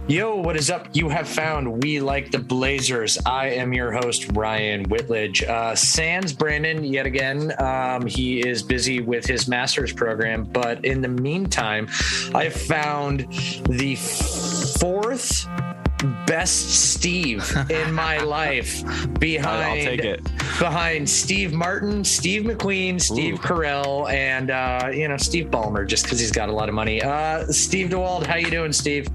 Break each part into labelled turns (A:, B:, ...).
A: Yo, what is up? You have found We Like the Blazers. I am your host, Ryan Whitledge. Sans Brandon, yet again, he is busy with his master's program. But in the meantime, I found the fourth best Steve in my life behind
B: I'll take it.
A: Behind Steve Martin, Steve McQueen, Steve Carell, and Steve Ballmer, just because he's got a lot of money. Steve Dewald, how you doing, Steve?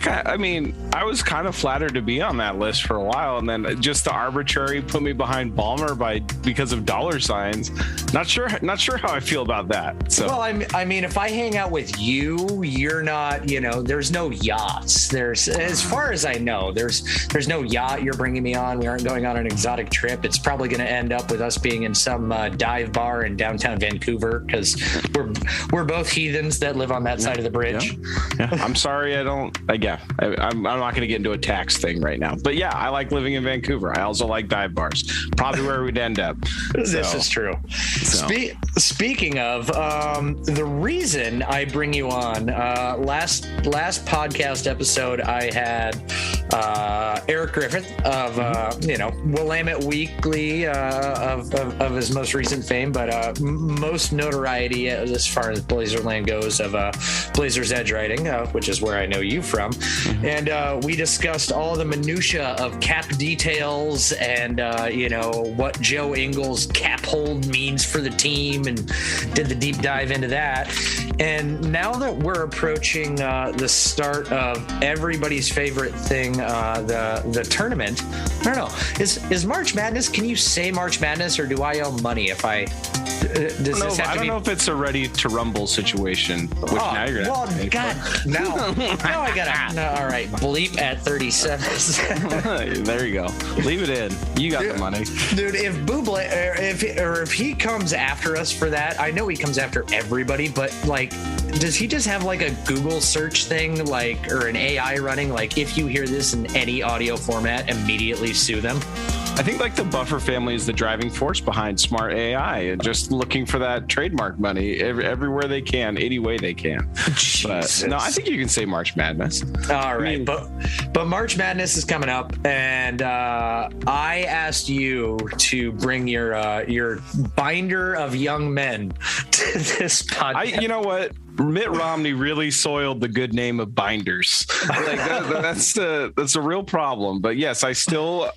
B: I mean, I was kind of flattered to be on that list for a while, and then just the arbitrary put me behind Ballmer because of dollar signs. Not sure how I feel about that. So,
A: well, I mean, if I hang out with you, you're not. There's no yachts. As far as I know, there's no yacht you're bringing me on. We aren't going on an exotic trip. It's probably going to end up with us being in some dive bar in downtown Vancouver because we're both heathens that live on that side of the bridge.
B: Yeah. I'm sorry, I'm not going to get into a tax thing right now, but yeah, I like living in Vancouver. I also like dive bars. Probably where we'd end up.
A: This is true. So. Speaking of, the reason I bring you on, last podcast episode, I had Eric Griffith of Willamette Weekly of his most recent fame, but most notoriety as far as Blazerland goes of Blazers Edge writing, which is where I know you from. And we discussed all the minutia of cap details and what Joe Ingles' cap hold means for the team, and did the deep dive into that. And now that we're approaching the start of everybody's favorite thing, the tournament, I don't know, is March Madness, can you say March Madness, or do I owe money if I
B: I don't know if it's a ready to rumble situation, which now you're gonna
A: now I gotta all right, bleep at 37.
B: There you go, leave it in, you got the money,
A: dude. If Buble, if he comes after us for that, I know he comes after everybody, but like, does he just have like a Google search thing, like, or an AI running, like, if you hear this in any audio format, immediately sue them?
B: I think like the Buffer family is the driving force behind smart AI and just looking for that trademark money everywhere they can, any way they can.
A: Jesus.
B: But no, I think you can say March Madness.
A: All right, but March Madness is coming up, and I asked you to bring your binder of young men to this podcast.
B: You know what? Mitt Romney really soiled the good name of binders. Like that's a real problem. But yes, I still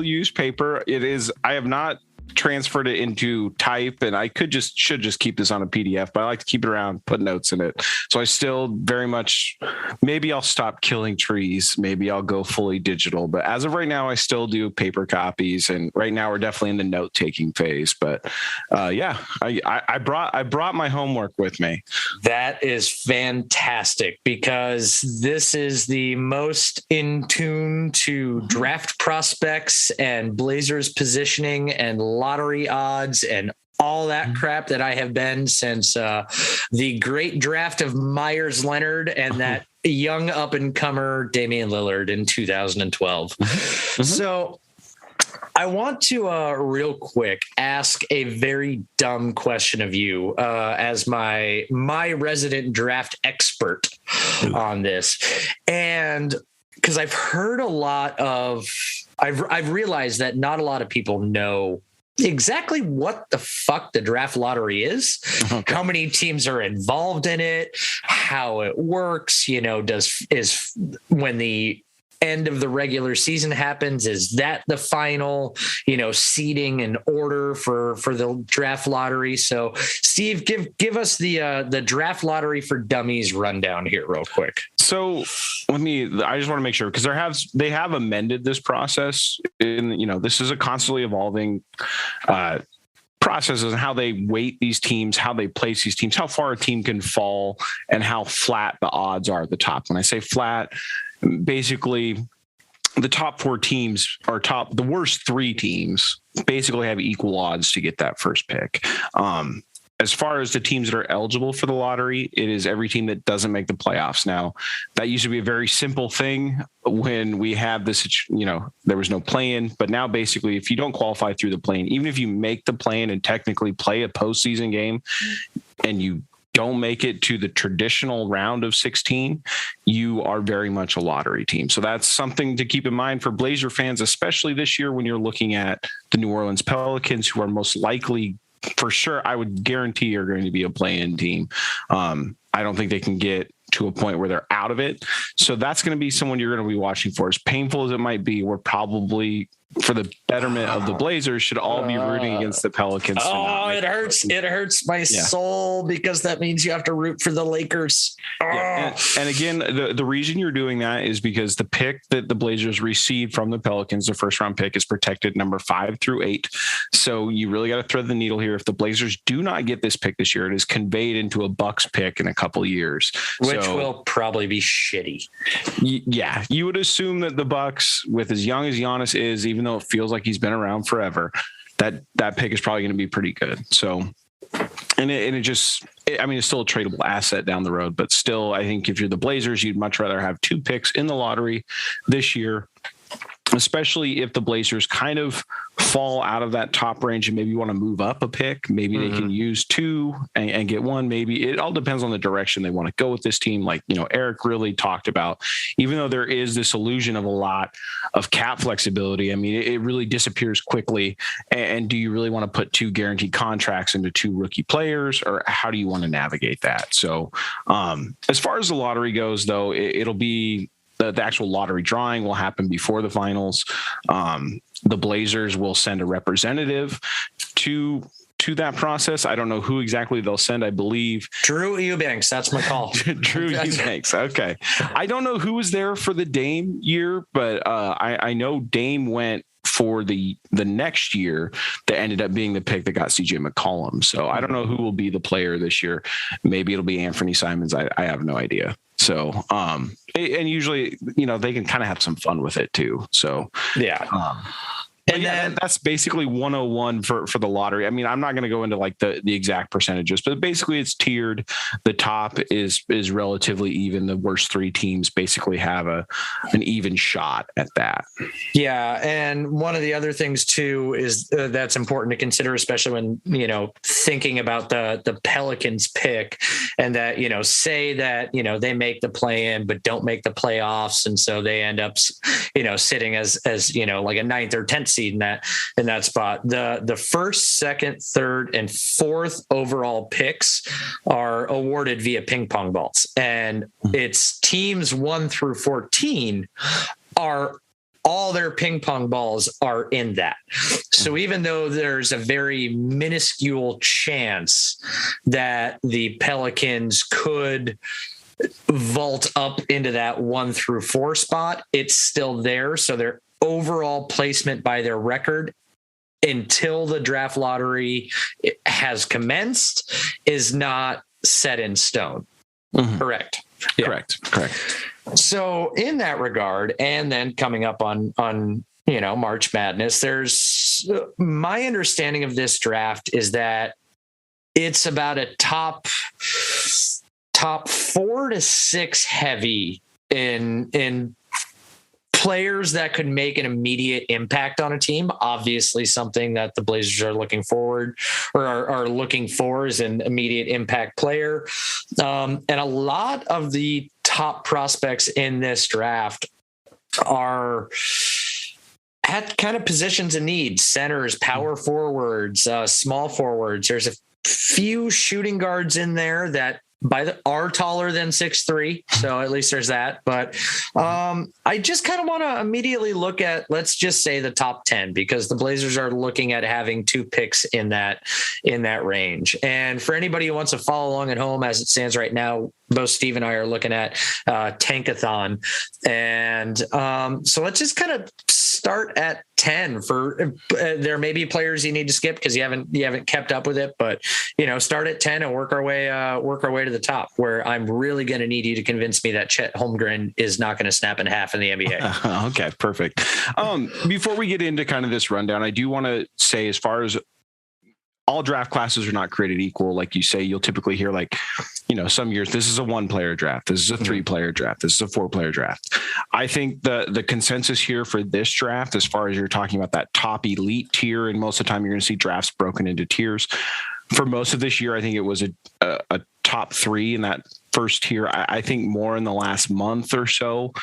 B: use paper. I have not transferred it into type, and I should just keep this on a PDF, but I like to keep it around, put notes in it. So I still very much, maybe I'll stop killing trees, maybe I'll go fully digital, but as of right now I still do paper copies, and right now we're definitely in the note taking phase. But I brought my homework with me.
A: That is fantastic, because this is the most in tune to draft prospects and Blazers positioning and lottery odds and all that crap that I have been since the great draft of Myers Leonard and that young up-and-comer Damian Lillard in 2012. So I want to real quick ask a very dumb question of you as my resident draft expert on this. And because I've heard I've realized that not a lot of people know exactly what the fuck the draft lottery is, how many teams are involved in it, how it works, is when the end of the regular season happens, is that the final, seeding and order for the draft lottery? So Steve, give us the draft lottery for dummies rundown here real quick.
B: So I just want to make sure, because they have amended this process, and this is a constantly evolving processes and how they weight these teams, how they place these teams, how far a team can fall, and how flat the odds are at the top. When I say flat, basically the top four teams the worst three teams basically have equal odds to get that first pick. As far as the teams that are eligible for the lottery, it is every team that doesn't make the playoffs. Now, that used to be a very simple thing when we had this, there was no play-in, but now basically if you don't qualify through the play-in, even if you make the play-in and technically play a postseason game and you don't make it to the traditional round of 16, you are very much a lottery team. So that's something to keep in mind for Blazer fans, especially this year when you're looking at the New Orleans Pelicans, who are most likely, for sure, I would guarantee are going to be a play-in team. I don't think they can get to a point where they're out of it. So that's going to be someone you're going to be watching for. As painful as it might be, we're probably, for the betterment of the Blazers, should all be rooting against the Pelicans.
A: Oh, it hurts. It hurts my soul, because that means you have to root for the Lakers.
B: Yeah. And again, the reason you're doing that is because the pick that the Blazers received from the Pelicans, the first round pick, is protected number 5 through 8. So you really got to thread the needle here. If the Blazers do not get this pick this year, it is conveyed into a Bucks pick in a couple of years,
A: which will probably be shitty.
B: Yeah, you would assume that the Bucks, with as young as Giannis is, even though it feels like he's been around forever, that pick is probably going to be pretty good. So, it's still a tradable asset down the road, but still, I think if you're the Blazers, you'd much rather have 2 picks in the lottery this year, especially if the Blazers kind of fall out of that top range and maybe you want to move up a pick. Maybe they can use 2 and get 1. Maybe it all depends on the direction they want to go with this team. Like, Eric really talked about, even though there is this illusion of a lot of cap flexibility, I mean, it really disappears quickly. And do you really want to put 2 guaranteed contracts into 2 rookie players, or how do you want to navigate that? So as far as the lottery goes, though, it'll be, the actual lottery drawing will happen before the finals. The Blazers will send a representative to that process. I don't know who exactly they'll send. I believe
A: Drew Eubanks. That's my call.
B: Drew Eubanks. Okay. I don't know who was there for the Dame year, but I know Dame went for the next year that ended up being the pick that got CJ McCollum. So I don't know who will be the player this year. Maybe it'll be Anthony Simons. I have no idea. So, and usually, they can kind of have some fun with it too. So,
A: yeah.
B: And then that's basically 101 for the lottery. I mean, I'm not going to go into like the exact percentages, but basically it's tiered. The top is relatively even. The worst 3 teams basically have an even shot at that.
A: Yeah. And one of the other things too is that's important to consider, especially when, thinking about the Pelicans pick, and that, say that, they make the play-in, but don't make the playoffs. And so they end up, sitting as like a 9th or 10th seed in that spot. The first, second, third, and fourth overall picks are awarded via ping pong balls, and it's teams 1 through 14 are all their ping pong balls are in that. So even though there's a very minuscule chance that the Pelicans could vault up into that 1 through 4 spot, it's still there. So their overall placement by their record until the draft lottery has commenced is not set in stone. Correct. Yeah.
B: Correct.
A: So in that regard, and then coming up on March Madness, there's my understanding of this draft is that it's about a top 4 to 6 heavy in players that could make an immediate impact on a team. Obviously something that the Blazers are looking forward or are looking for is an immediate impact player. And a lot of the top prospects in this draft are at kind of positions of need: centers, power forwards, small forwards. There's a few shooting guards in there that are taller than 6'3", so at least there's that. But I just kind of want to immediately look at, let's just say, the top 10, because the Blazers are looking at having 2 picks in that range. And for anybody who wants to follow along at home, as it stands right now, both Steve and I are looking at Tankathon. And so let's just kind of start at 10 for there may be players you need to skip because you haven't kept up with it, but start at 10 and work our way to the top, where I'm really going to need you to convince me that Chet Holmgren is not going to snap in half in the NBA.
B: Okay, perfect. Before we get into kind of this rundown, I do want to say, as far as all draft classes are not created equal. Like you say, you'll typically hear some years, this is a 1-player draft. This is a 3-player draft. This is a 4-player draft. I think the consensus here for this draft, as far as you're talking about that top elite tier, and most of the time you're going to see drafts broken into tiers. For most of this year, I think it was a top three in that first tier. I think more in the last month or so.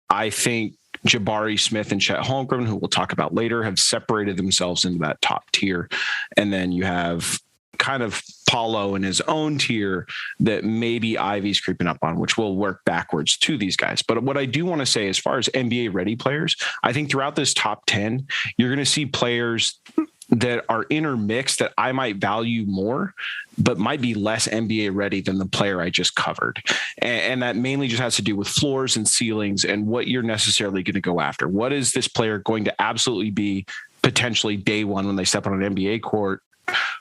B: I think Jabari Smith and Chet Holmgren, who we'll talk about later, have separated themselves into that top tier. And then you have kind of Paulo in his own tier that maybe Ivy's creeping up on, which will work backwards to these guys. But what I do want to say, as far as NBA ready players, I think throughout this top 10, you're going to see players that are intermixed that I might value more, but might be less NBA ready than the player I just covered. And that mainly just has to do with floors and ceilings and what you're necessarily going to go after. What is this player going to absolutely be potentially day one when they step on an NBA court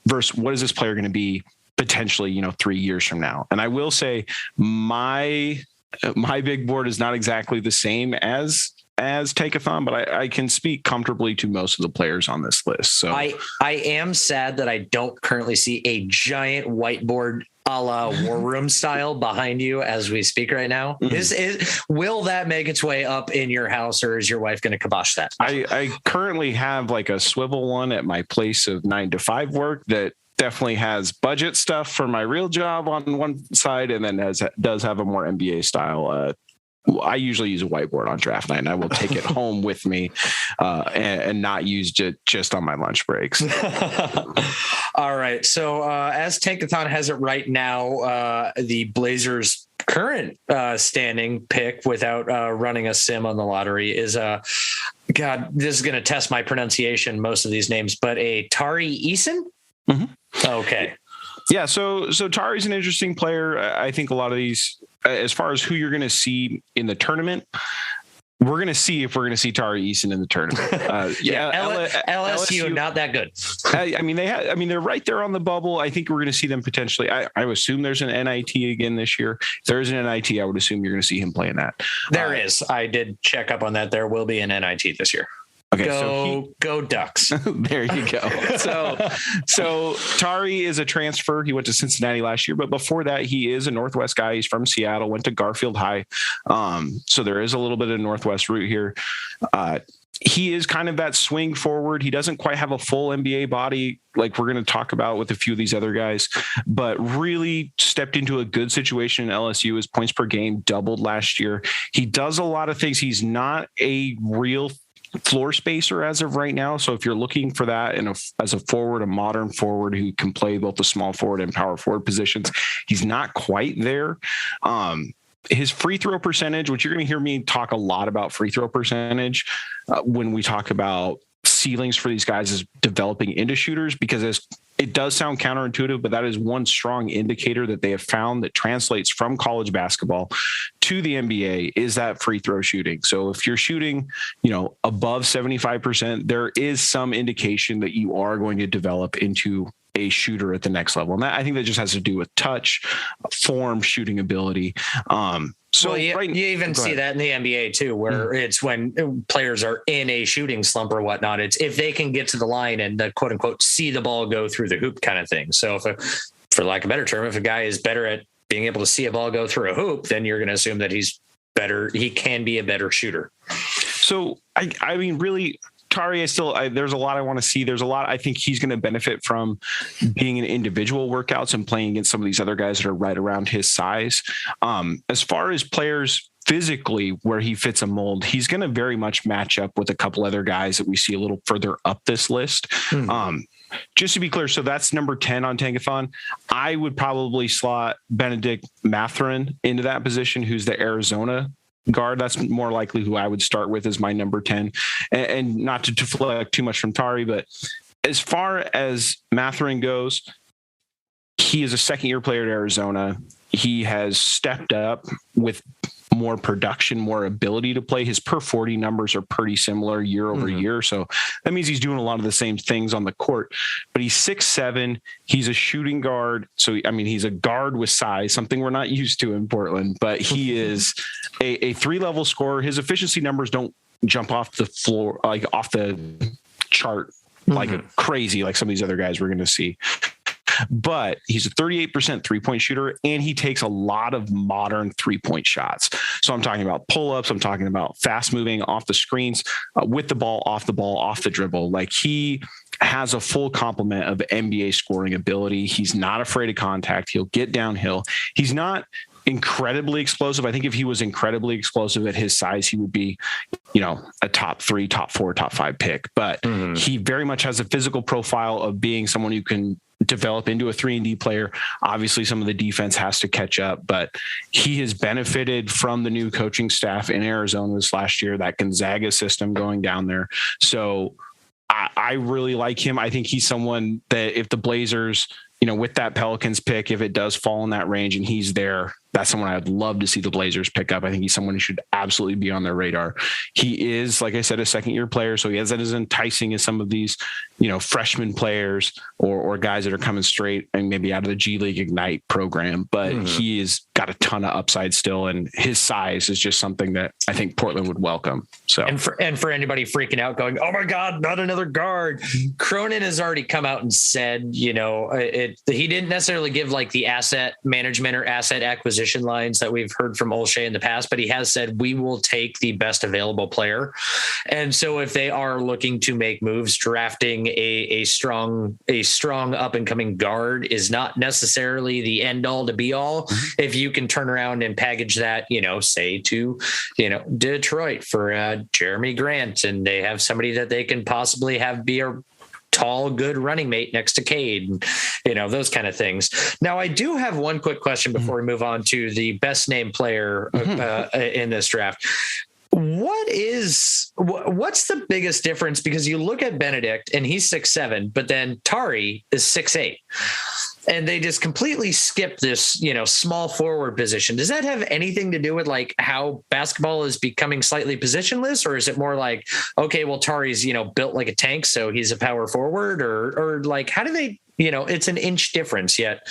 B: versus what is this player going to be potentially, 3 years from now? And I will say my big board is not exactly the same as Tankathon, but I can speak comfortably to most of the players on this list. So
A: I am sad that I don't currently see a giant whiteboard a la War Room style behind you as we speak right now. Will that make its way up in your house, or is your wife going to kibosh that?
B: I currently have like a swivel one at my place of 9 to 5 work that definitely has budget stuff for my real job on one side, and then does have a more NBA style. I usually use a whiteboard on draft night, and I will take it home with me and not use it just on my lunch breaks.
A: All right. So as Tankathon has it right now, the Blazers' current standing pick without running a sim on the lottery is God, this is going to test my pronunciation, most of these names, but a Tari Eason?
B: Mm-hmm.
A: Okay.
B: Yeah, so Tari's an interesting player. I think a lot of these, as far as who you're going to see in the tournament, we're going to see if we're going to see Tari Eason in the tournament.
A: LSU not that good.
B: They're right there on the bubble. I think we're going to see them potentially. I assume there's an NIT again this year. If there is an NIT, I would assume you're going to see him playing that.
A: There is. I did check up on that. There will be an NIT this year.
B: Okay,
A: go Ducks.
B: There you go. So Tari is a transfer. He went to Cincinnati last year, but before that, he is a Northwest guy. He's from Seattle, went to Garfield High. So there is a little bit of Northwest route here. He is kind of that swing forward. He doesn't quite have a full NBA body like we're going to talk about with a few of these other guys, but really stepped into a good situation in LSU. His points per game doubled last year. He does a lot of things. He's not a real floor spacer as of right now. So if you're looking for that as a forward, a modern forward who can play both the small forward and power forward positions, he's not quite there. His free throw percentage, which you're going to hear me talk a lot about free throw percentage when we talk about ceilings for these guys, is developing into shooters, because it does sound counterintuitive, but that is one strong indicator that they have found that translates from college basketball to the NBA is that free throw shooting. So if you're shooting, above 75%, there is some indication that you are going to develop into a shooter at the next level. And that, I think that just has to do with touch, form, shooting ability.
A: You even see that in the NBA too, where it's when players are in a shooting slump or whatnot, it's if they can get to the line and quote unquote see the ball go through the hoop kind of thing. So for lack of a better term, if a guy is better at being able to see a ball go through a hoop, then you're going to assume that he's better. He can be a better shooter.
B: So I mean, really, Tari, there's a lot I want to see. There's a lot I think he's going to benefit from being in individual workouts and playing against some of these other guys that are right around his size. As far as players physically where he fits a mold, he's going to very much match up with a couple other guys that we see a little further up this list. Just to be clear, so that's number 10 on Tankathon. I would probably slot Benedict Mathurin into that position, who's the Arizona guard. That's more likely who I would start with as my number 10. And not to deflect too much from Tari, but as far as Mathurin goes, he is a second-year player at Arizona. He has stepped up with more production, more ability to play. His per 40 numbers are pretty similar year over year. So that means he's doing a lot of the same things on the court, but he's 6'7". He's a shooting guard. So, I mean, he's a guard with size, something we're not used to in Portland, but he is a 3-level scorer. His efficiency numbers don't jump off the floor, like off the chart, like crazy, like some of these other guys we're going to see. but he's a 38% 3-point shooter, and he takes a lot of modern 3-point shots. So I'm talking about pull-ups. I'm talking about fast moving off the screens, with the ball, off the dribble. Like, he has a full complement of NBA scoring ability. He's not afraid of contact. He'll get downhill. He's not incredibly explosive. I think if he was incredibly explosive at his size, he would be, a top 3, top 4, top 5 pick. But he very much has a physical profile of being someone who can develop into a 3-and-D player. Obviously, some of the defense has to catch up, but he has benefited from the new coaching staff in Arizona this last year, that Gonzaga system going down there. So I really like him. I think he's someone that if the Blazers, with that Pelicans pick, if it does fall in that range and he's there, that's someone I'd love to see the Blazers pick up. I think he's someone who should absolutely be on their radar. He is, like I said, a second-year player, so he isn't as enticing as some of these, freshman players or guys that are coming straight and maybe out of the G League Ignite program. But he has got a ton of upside still, and his size is just something that I think Portland would welcome. So,
A: and for anybody freaking out, going, "Oh my God, not another guard!" Cronin has already come out and said, he didn't necessarily give like the asset management or asset acquisition lines that we've heard from Olshey in the past, but he has said we will take the best available player. And so if they are looking to make moves, drafting a strong up and coming guard is not necessarily the end all to be all. If you can turn around and package that, say to, Detroit for Jeremy Grant, and they have somebody that they can possibly have be a tall, good running mate next to Cade, those kind of things. Now, I do have one quick question before we move on to the best named player in this draft. What's the biggest difference? Because you look at Benedict and he's 6'7", but then Tari is 6'8". And they just completely skip this, small forward position. Does that have anything to do with like how basketball is becoming slightly positionless, or is it more like, okay, well, Tari's, built like a tank, so he's a power forward, or like, how do they, it's an inch difference yet?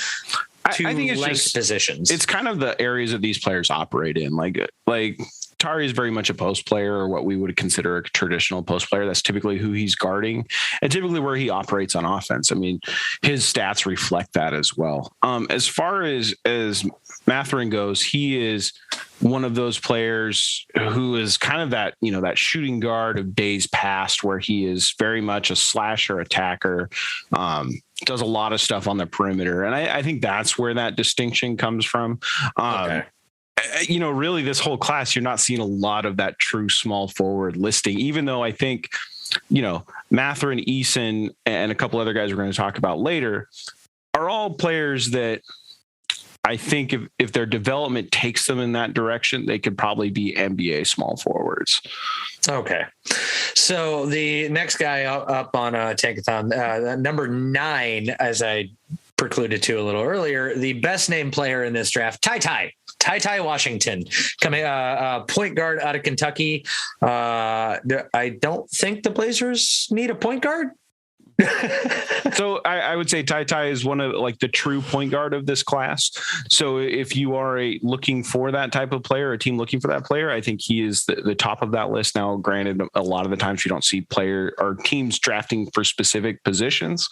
A: I think it's just positions.
B: It's kind of the areas that these players operate in. Like Tari is very much a post player, or what we would consider a traditional post player. That's typically who he's guarding and typically where he operates on offense. I mean, his stats reflect that as well. As far as Mathurin goes, he is one of those players who is kind of that, that shooting guard of days past, where he is very much a slasher attacker, does a lot of stuff on the perimeter. And I think that's where that distinction comes from. Okay. Really this whole class, you're not seeing a lot of that true small forward listing, even though I think, Mathurin, Eason, and a couple other guys we're going to talk about later are all players that I think if their development takes them in that direction, they could probably be NBA small forwards.
A: Okay. So the next guy up on Tankathon, number 9, as I precluded to a little earlier, the best named player in this draft, Ty Washington, coming point guard out of Kentucky. I don't think the Blazers need a point guard.
B: So I would say Ty is one of like the true point guard of this class. So if you are looking for that type of player, a team looking for that player, I think he is the top of that list. Now, granted, a lot of the times you don't see player or teams drafting for specific positions,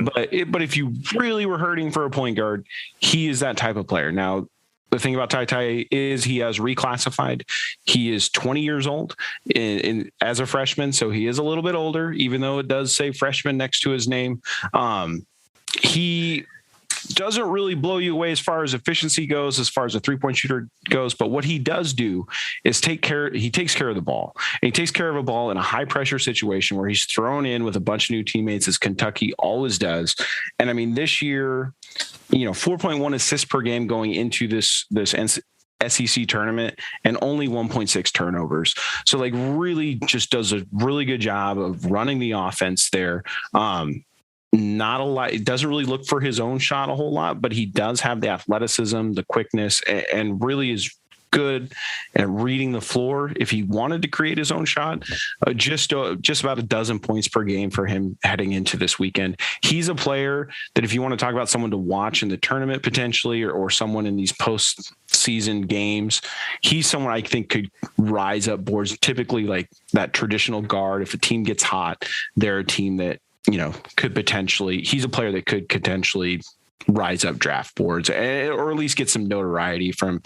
B: but if you really were hurting for a point guard, he is that type of player. Now, the thing about Ty is he has reclassified. He is 20 years old as a freshman, so he is a little bit older, even though it does say freshman next to his name. He doesn't really blow you away as far as efficiency goes, as far as a 3-point shooter goes. But what he does do is he takes care of the ball. And he takes care of a ball in a high pressure situation where he's thrown in with a bunch of new teammates, as Kentucky always does. And I mean, this year, 4.1 assists per game going into this SEC tournament, and only 1.6 turnovers. So like really just does a really good job of running the offense there. Not a lot. It doesn't really look for his own shot a whole lot, but he does have the athleticism, the quickness, and really is good at reading the floor. If he wanted to create his own shot, just about a dozen points per game for him heading into this weekend. He's a player that if you want to talk about someone to watch in the tournament potentially, or someone in these post-season games, he's someone I think could rise up boards. Typically like that traditional guard. If a team gets hot, they're a team that, he's a player that could potentially rise up draft boards, or at least get some notoriety from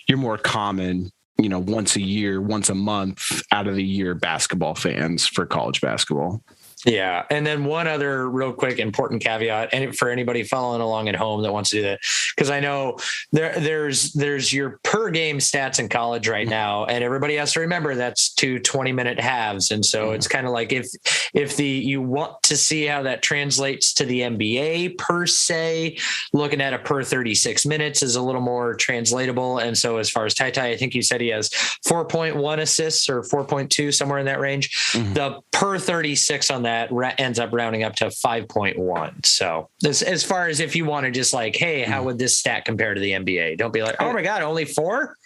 B: your more common, once a year, once a month out of the year basketball fans for college basketball.
A: Yeah. And then one other real quick important caveat, and for anybody following along at home that wants to do that, because I know there's your per game stats in college right now, and everybody has to remember that's 2 20-minute halves. And so it's kind of like if you want to see how that translates to the NBA per se, looking at a per 36 minutes is a little more translatable. And so as far as Ty, I think you said he has 4.1 assists or 4.2, somewhere in that range. The per 36 on that ends up rounding up to 5.1. So as far as if you want to just like, hey, how would this stat compare to the NBA? Don't be like, oh my God, only 4.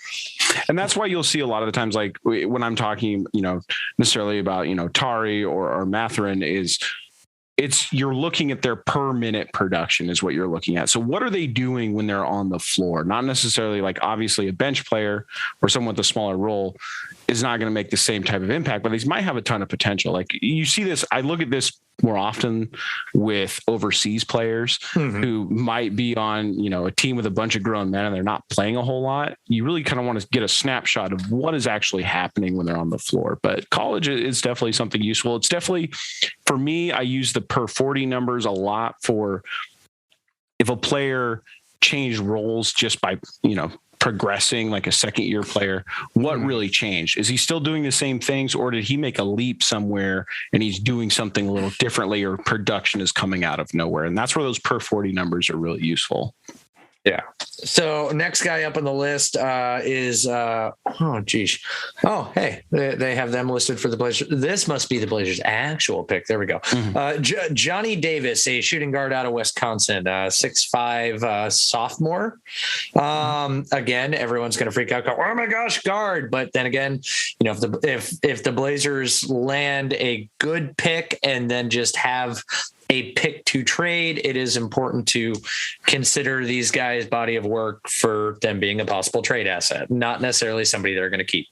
B: And that's why you'll see a lot of the times, like when I'm talking, necessarily about, Tari or Mathurin, you're looking at their per minute production is what you're looking at. So what are they doing when they're on the floor? Not necessarily, like, obviously a bench player or someone with a smaller role is not going to make the same type of impact, but these might have a ton of potential. Like you see this, I look at this more often with overseas players who might be on, a team with a bunch of grown men and they're not playing a whole lot. You really kind of want to get a snapshot of what is actually happening when they're on the floor. But college is definitely something useful. It's definitely, for me, I use the per 40 numbers a lot for if a player changed roles just by, progressing, like a second year player, what really changed? Is he still doing the same things, or did he make a leap somewhere and he's doing something a little differently, or production is coming out of nowhere? And that's where those per 40 numbers are really useful.
A: Yeah. So next guy up on the list is hey, they have them listed for the Blazers. This must be the Blazers' actual pick. There we go. Johnny Davis, a shooting guard out of Wisconsin, 6'5", sophomore. Again, everyone's going to freak out. Go, oh my gosh, guard! But then again, if the Blazers land a good pick and then just have a pick to trade, it is important to consider these guys' body of work for them being a possible trade asset, not necessarily somebody they're going to keep.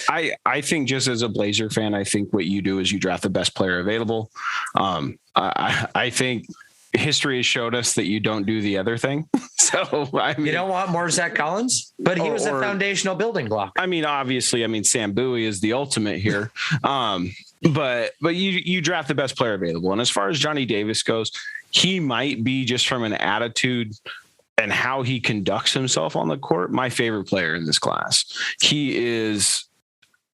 B: I think, just as a Blazer fan, I think what you do is you draft the best player available. I think history has showed us that you don't do the other thing. So you
A: don't want more Zach Collins, but he was a foundational building block.
B: Obviously, Sam Bowie is the ultimate here. But you draft the best player available. And as far as Johnny Davis goes, he might be, just from an attitude and how he conducts himself on the court, my favorite player in this class. He is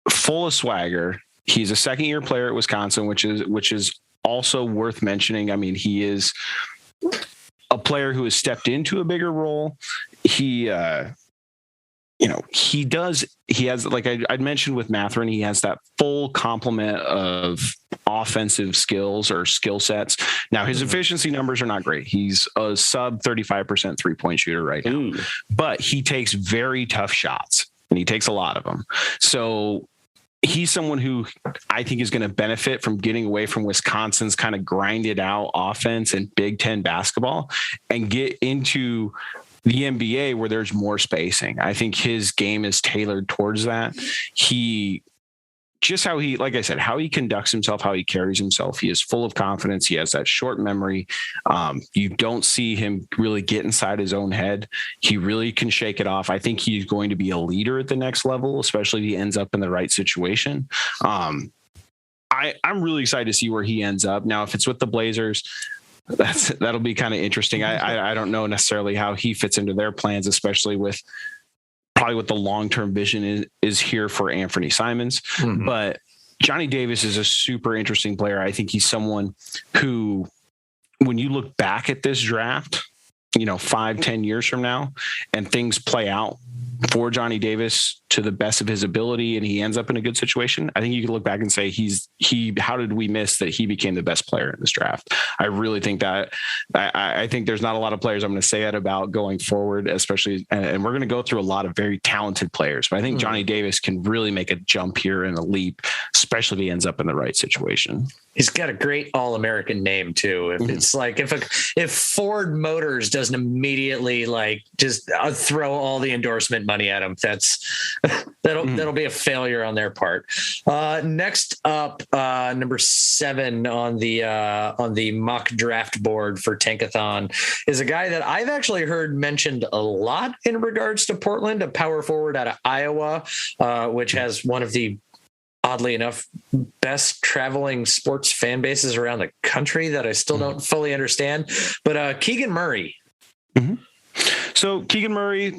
B: full of swagger. He's a second-year player at Wisconsin, which is also worth mentioning. He is a player who has stepped into a bigger role. He has, like I'd mentioned with Mathurin, he has that full complement of offensive skills or skill sets. Now, his efficiency numbers are not great. He's a sub 35% 3-point shooter right now, but he takes very tough shots, and he takes a lot of them. So he's someone who I think is going to benefit from getting away from Wisconsin's kind of grinded out offense and Big Ten basketball and get into the NBA where there's more spacing. I think his game is tailored towards that. Like I said, how he conducts himself, how he carries himself, he is full of confidence. He has that short memory. You don't see him really get inside his own head. He really can shake it off. I think he's going to be a leader at the next level, especially if he ends up in the right situation. I'm really excited to see where he ends up. Now, if it's with the Blazers, that'll be kind of interesting. I don't know necessarily how he fits into their plans, especially with probably what the long-term vision is here for Anthony Simons. But Johnny Davis is a super interesting player. I think he's someone who, when you look back at this draft, 5-10 years from now, and things play out for Johnny Davis to the best of his ability, and he ends up in a good situation, I think you can look back and say how did we miss that he became the best player in this draft? I really think that I think there's not a lot of players I'm going to say that about going forward, especially, and we're going to go through a lot of very talented players, but I think Johnny Davis can really make a jump here and a leap, especially if he ends up in the right situation.
A: He's got a great All-American name too. If it's like, if Ford Motors doesn't immediately just throw all the endorsement money at him, that's That'll be a failure on their part. Next up, number 7 on the mock draft board for Tankathon is a guy that I've actually heard mentioned a lot in regards to Portland, a power forward out of Iowa, which has one of the, oddly enough, best traveling sports fan bases around the country that I still don't fully understand. But Keegan Murray.
B: Mm-hmm. So Keegan Murray,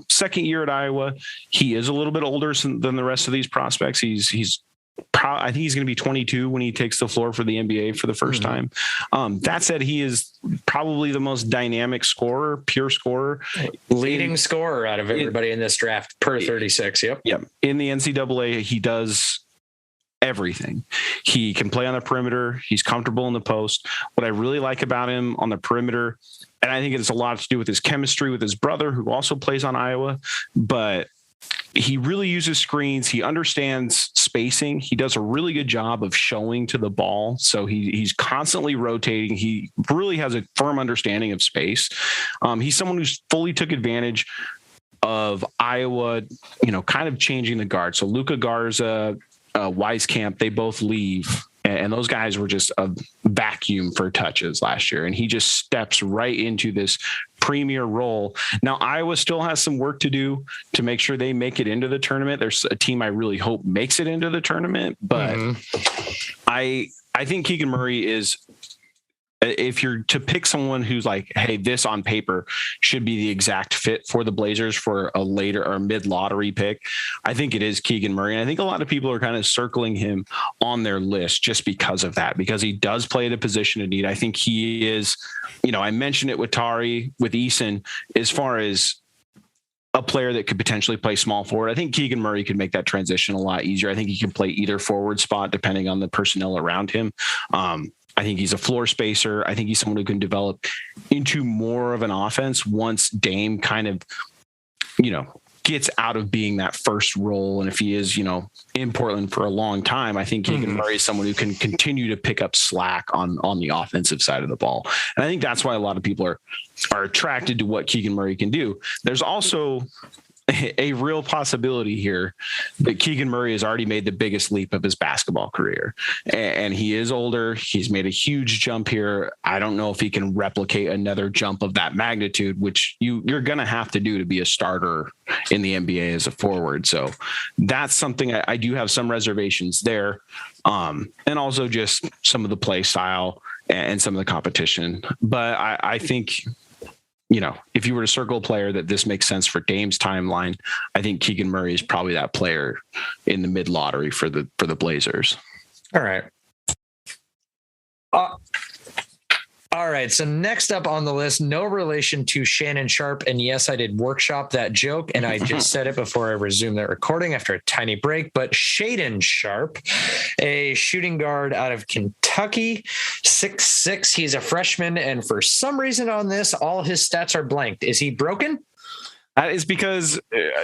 B: second year at Iowa, he is a little bit older than the rest of these prospects. I think he's going to be 22 when he takes the floor for the NBA for the first time. That said, he is probably the most dynamic scorer, pure scorer,
A: leading scorer out of everybody in this draft per 36. Yep.
B: In the NCAA, he does everything. He can play on the perimeter. He's comfortable in the post. What I really like about him on the perimeter, and I think it's a lot to do with his chemistry with his brother, who also plays on Iowa, but he really uses screens. He understands spacing. He does a really good job of showing to the ball. So he's constantly rotating. He really has a firm understanding of space. He's someone who's fully took advantage of Iowa, kind of changing the guard. So Luka Garza, Wieskamp, they both leave. And those guys were just a vacuum for touches last year. And he just steps right into this premier role. Now, Iowa still has some work to do to make sure they make it into the tournament. There's a team I really hope makes it into the tournament. But I think Keegan Murray is, if you're to pick someone who's like, hey, this on paper should be the exact fit for the Blazers for a later or mid lottery pick, I think it is Keegan Murray. And I think a lot of people are kind of circling him on their list just because of that, because he does play at a position of need. I think he is, I mentioned it with Tari, with Eason, as far as a player that could potentially play small forward. I think Keegan Murray could make that transition a lot easier. I think he can play either forward spot depending on the personnel around him. I think he's a floor spacer. I think he's someone who can develop into more of an offense once Dame kind of, gets out of being that first role. And if he is, in Portland for a long time, I think Keegan Murray is someone who can continue to pick up slack on the offensive side of the ball. And I think that's why a lot of people are attracted to what Keegan Murray can do. There's also a real possibility here that Keegan Murray has already made the biggest leap of his basketball career, and he is older. He's made a huge jump here. I don't know if he can replicate another jump of that magnitude, which you're going to have to do to be a starter in the NBA as a forward. So that's something I do have some reservations there. And also just some of the play style and some of the competition. But I think, if you were to circle a player that this makes sense for Dame's timeline, I think Keegan Murray is probably that player in the mid lottery for the Blazers.
A: All right. All right. So next up on the list, no relation to Shannon Sharp. And yes, I did workshop that joke, and I just said it before I resumed that recording after a tiny break. But Shaedon Sharp, a shooting guard out of Kentucky, 6'6". He's a freshman. And for some reason on this, all his stats are blanked. Is he broken?
B: That is because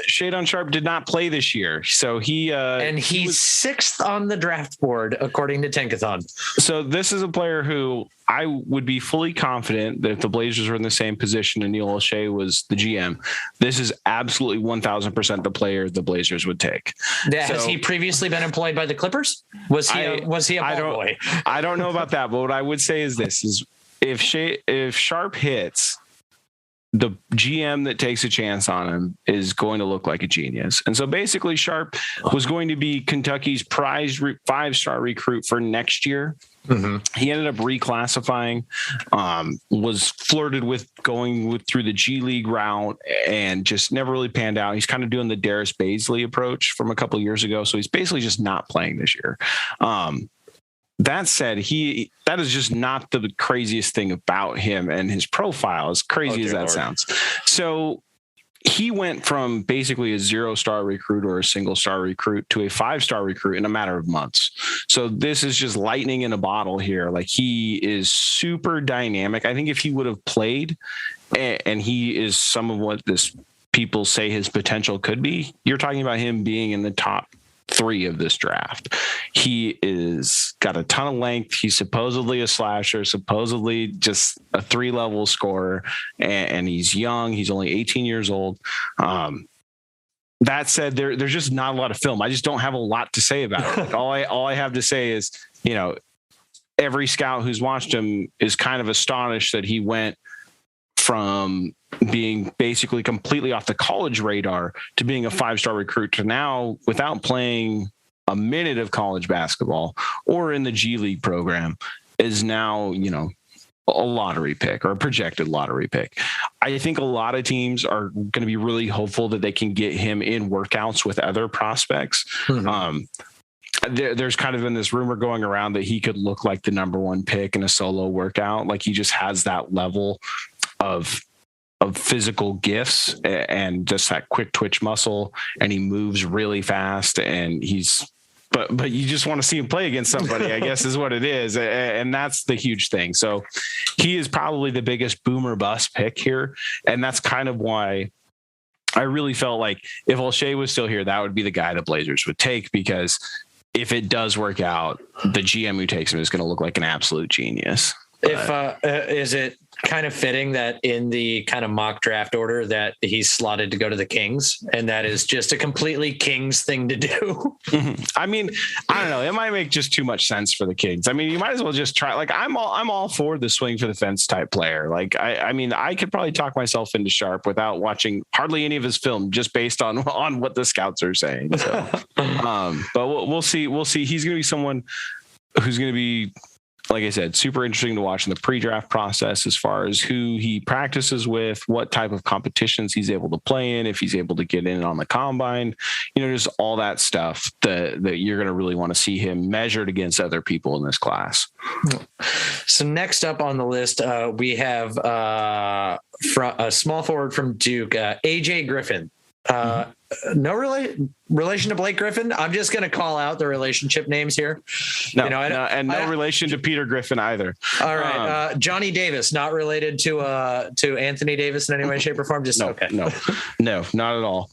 B: Shaedon Sharp did not play this year. So he's
A: 6th on the draft board, according to Tankathon.
B: So this is a player who I would be fully confident that if the Blazers were in the same position and Neil O'Shea was the GM, this is absolutely 1000% the player the Blazers would take.
A: Has he previously been employed by the Clippers? Was he a ball boy?
B: I don't know about that, but what I would say is this: is if Sharp hits, the GM that takes a chance on him is going to look like a genius. And so basically Sharp was going to be Kentucky's prized 5-star recruit for next year. He ended up reclassifying, was flirted with going through the G League route and just never really panned out. He's kind of doing the Darius Baisley approach from a couple of years ago. So he's basically just not playing this year. That said, that is just not the craziest thing about him and his profile, as crazy as that sounds. So he went from basically a 0-star recruit or a single-star recruit to a 5-star recruit in a matter of months. So this is just lightning in a bottle here. Like, he is super dynamic. I think if he would have played, and he is some of what people say his potential could be, you're talking about him being in the top 3 of this draft. He is got a ton of length. He's supposedly a slasher, supposedly just a 3-level scorer, and he's young. He's only 18 years old. that said, there's just not a lot of film. I just don't have a lot to say about it. Like, all I have to say is, every scout who's watched him is kind of astonished that he went from being basically completely off the college radar to being a 5-star recruit to now, without playing a minute of college basketball or in the G League program, is now, a lottery pick or a projected lottery pick. I think a lot of teams are going to be really hopeful that they can get him in workouts with other prospects. Mm-hmm. There's kind of been this rumor going around that he could look like the number 1 pick in a solo workout. Like, he just has that level of physical gifts and just that quick twitch muscle, and he moves really fast, and but you just want to see him play against somebody, I guess is what it is. And that's the huge thing. So he is probably the biggest boomer bust pick here. And that's kind of why I really felt like if O'Shea was still here, that would be the guy the Blazers would take, because if it does work out, the GM who takes him is going to look like an absolute genius.
A: Is it kind of fitting that in the kind of mock draft order that he's slotted to go to the Kings, and that is just a completely Kings thing to do?
B: Mm-hmm. I mean, I don't know. It might make just too much sense for the Kings. I mean, you might as well just try. Like, I'm all for the swing for the fence type player. Like, I mean, I could probably talk myself into Sharp without watching hardly any of his film, just based on what the scouts are saying. So, but we'll see. We'll see. He's going to be someone who's going to be, like I said, super interesting to watch in the pre-draft process, as far as who he practices with, what type of competitions he's able to play in, if he's able to get in on the combine, just all that stuff that you're going to really want to see him measured against other people in this class.
A: So next up on the list, we have a small forward from Duke, AJ Griffin. No relation to Blake Griffin. I'm just going to call out the relationship names here.
B: No relation to Peter Griffin either.
A: All right. Johnny Davis, not related to Anthony Davis in any way, shape, or form. Just okay.
B: No, not at all.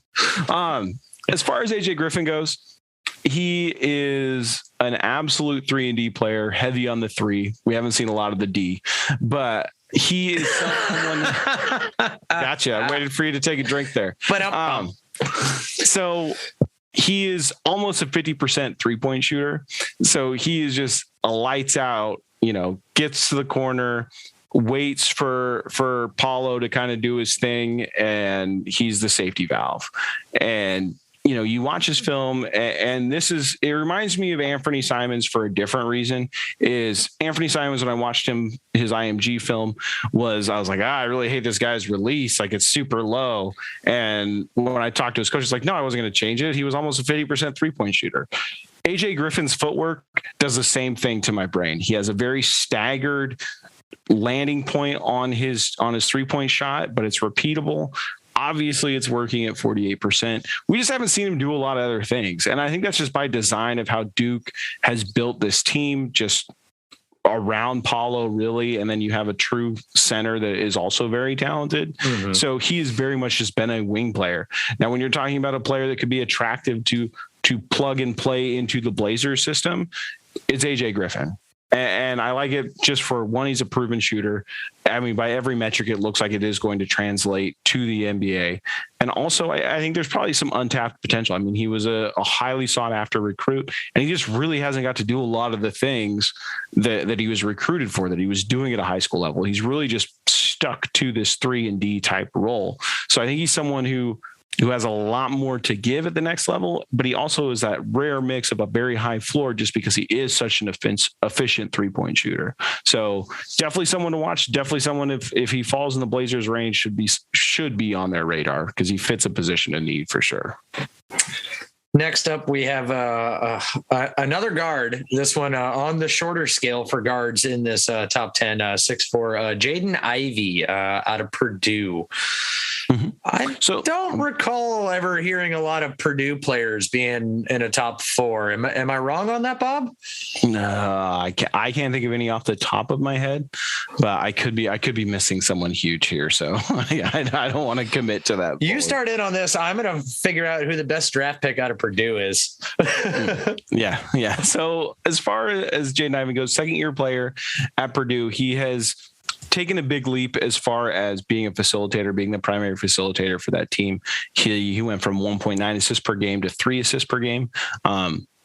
B: As far as AJ Griffin goes, he is an absolute 3-and-D player, heavy on the 3. We haven't seen a lot of the D, but he is someone. Gotcha. I waited for you to take a drink there. But so he is almost a 50% 3-point shooter. So he is just a lights out, gets to the corner, waits for Paulo to kind of do his thing, and he's the safety valve. And you watch his film, and it reminds me of Anthony Simons for a different reason. Is Anthony Simons, when I watched him, his IMG film, I was like, I really hate this guy's release. Like, it's super low. And when I talked to his coach, he's like, no, I wasn't going to change it. He was almost a 50% 3-point shooter. AJ Griffin's footwork does the same thing to my brain. He has a very staggered landing point on his 3-point shot, but it's repeatable. Obviously, it's working at 48%. We just haven't seen him do a lot of other things. And I think that's just by design of how Duke has built this team, just around Paulo, really. And then you have a true center that is also very talented. Mm-hmm. So he has very much just been a wing player. Now, when you're talking about a player that could be attractive to plug and play into the Blazers system, it's AJ Griffin. And I like it just for one, he's a proven shooter. I mean, by every metric, it looks like it is going to translate to the NBA. And also, I think there's probably some untapped potential. I mean, he was a highly sought after recruit, and he just really hasn't got to do a lot of the things that he was recruited for, that he was doing at a high school level. He's really just stuck to this 3-and-D type role. So I think he's someone who has a lot more to give at the next level, but he also is that rare mix of a very high floor, just because he is such an efficient 3-point shooter. So definitely someone to watch. Definitely someone, if he falls in the Blazers range, should be on their radar, because he fits a position of need for sure.
A: Next up, we have another guard. This one on the shorter scale for guards in this top 10, 6'4", Jaden Ivey out of Purdue. Mm-hmm. I don't recall ever hearing a lot of Purdue players being in a top 4. Am I wrong on that, Bob?
B: No, I can't think of any off the top of my head, but I could be missing someone huge here. So I don't want to commit to that.
A: You start in on this. I'm going to figure out who the best draft pick out of Purdue is.
B: Yeah. So as far as Jaden Ivey goes, second-year player at Purdue, he has taken a big leap as far as being a facilitator, being the primary facilitator for that team. He went from 1.9 assists per game to 3 assists per game.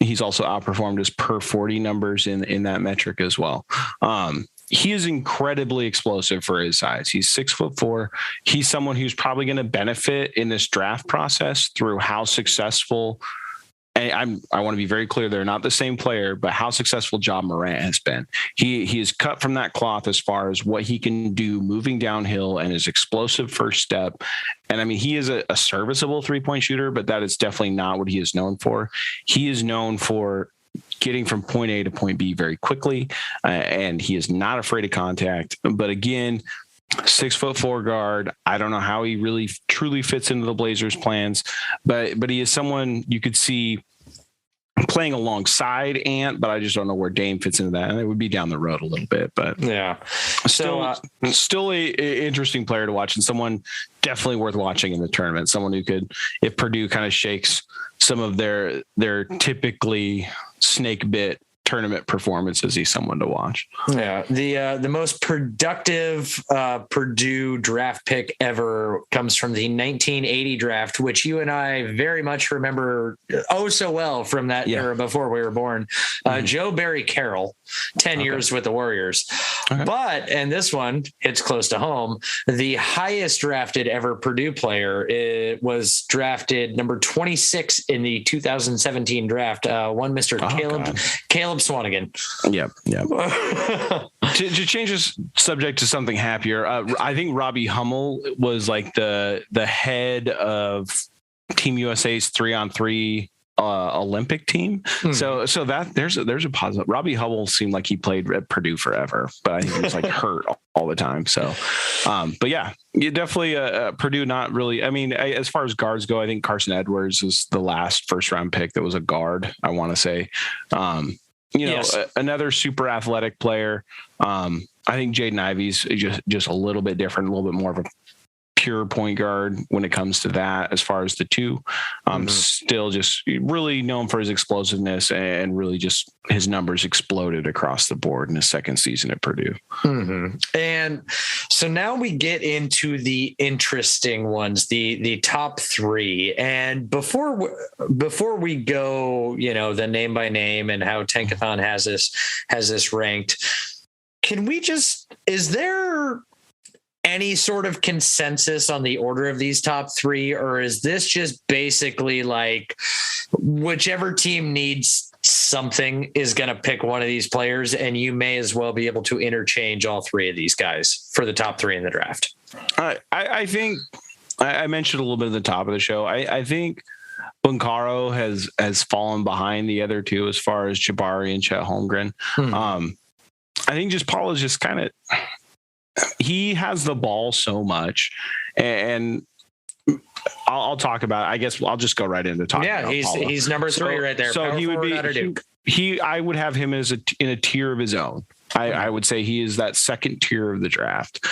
B: He's also outperformed his per 40 numbers in that metric as well. He is incredibly explosive for his size. He's 6'4". He's someone who's probably going to benefit in this draft process through how successful. And I want to be very clear, they're not the same player, but how successful Ja Morant has been. He is cut from that cloth as far as what he can do moving downhill and his explosive first step. And I mean, he is a serviceable 3-point shooter, but that is definitely not what he is known for. He is known for getting from point A to point B very quickly, and he is not afraid of contact. But again, 6'4" guard. I don't know how he really truly fits into the Blazers' plans, but he is someone you could see playing alongside Ant, but I just don't know where Dame fits into that. And it would be down the road a little bit, but
A: yeah,
B: still a interesting player to watch, and someone definitely worth watching in the tournament. Someone who could, if Purdue kind of shakes some of their typically snake bit tournament performances, he's someone to watch.
A: Yeah. The most productive Purdue draft pick ever comes from the 1980 draft, which you and I very much remember so well from that era before we were born. Joe Barry Carroll, 10 years with the Warriors. Okay. But, and this one hits close to home, the highest drafted ever Purdue player, it was drafted number 26 in the 2017 draft. One Mr. Caleb Swanigan.
B: Yep. to change this subject to something happier, I think Robbie Hummel was like the head of Team USA's 3-on-3 Olympic team. So that there's a positive. Robbie Hummel seemed like he played at Purdue forever, but I think he was like hurt all the time. So, but yeah, you definitely Purdue. Not really. I mean, as far as guards go, I think Carson Edwards is the last first round pick that was a guard, I want to say. Another super athletic player. I think Jaden Ivey's just a little bit different, a little bit more of a pure point guard when it comes to that. As far as the two, still just really known for his explosiveness, and really just his numbers exploded across the board in his second season at Purdue.
A: And so now we get into the interesting ones, the top three. And before we go, the name by name and how Tankathon has this ranked, is there any sort of consensus on the order of these top three, or is this just basically like whichever team needs something is going to pick one of these players, and you may as well be able to interchange all three of these guys for the top three in the draft?
B: I think I mentioned a little bit at the top of the show. I think Bunkaro has fallen behind the other two as far as Jabari and Chet Holmgren. I think just Paul is just kind of, he has the ball so much, and I'll talk about it. I guess I'll just go right into talking.
A: Yeah, he's number three right there.
B: So he would be I would have him as in a tier of his own. I would say he is that second tier of the draft.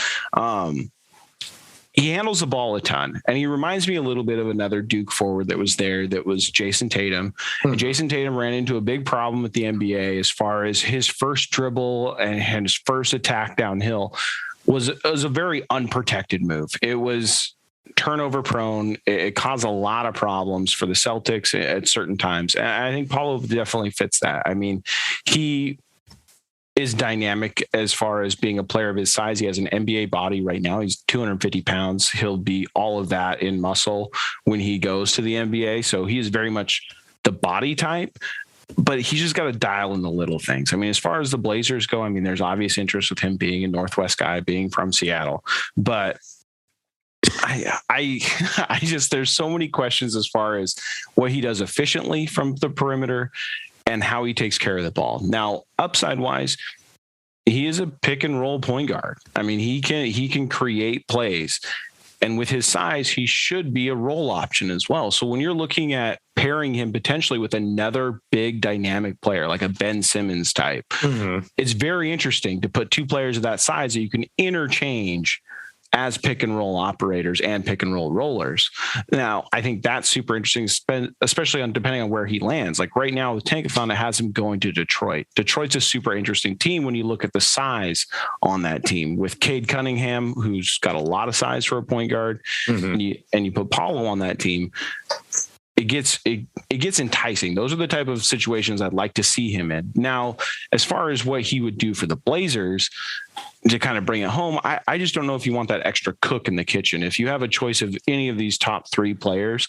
B: He handles the ball a ton, and he reminds me a little bit of another Duke forward that was there. That was Jason Tatum. And Jason Tatum ran into a big problem with the NBA as far as his first dribble and his first attack downhill was a very unprotected move. It was turnover prone. It caused a lot of problems for the Celtics at certain times. And I think Paulo definitely fits that. I mean, he is dynamic as far as being a player of his size. He has an NBA body right now. He's 250 pounds. He'll be all of that in muscle when he goes to the NBA. So he is very much the body type, but he's just got to dial in the little things. I mean, as far as the Blazers go, I mean, there's obvious interest with him being a Northwest guy, being from Seattle, but I just, there's so many questions as far as what he does efficiently from the perimeter and how he takes care of the ball. Now, upside wise, he is a pick and roll point guard. I mean, he can create plays, and with his size, he should be a roll option as well. So when you're looking at pairing him potentially with another big dynamic player, like a Ben Simmons type, it's very interesting to put two players of that size that you can interchange as pick and roll operators and pick and roll rollers. Now, I think that's super interesting, especially depending on where he lands. Like right now with Tankathon, it has him going to Detroit. Detroit's a super interesting team when you look at the size on that team with Cade Cunningham, who's got a lot of size for a point guard, and you put Paulo on that team. It gets enticing. Those are the type of situations I'd like to see him in. Now, as far as what he would do for the Blazers to kind of bring it home, I just don't know if you want that extra cook in the kitchen. If you have a choice of any of these top three players,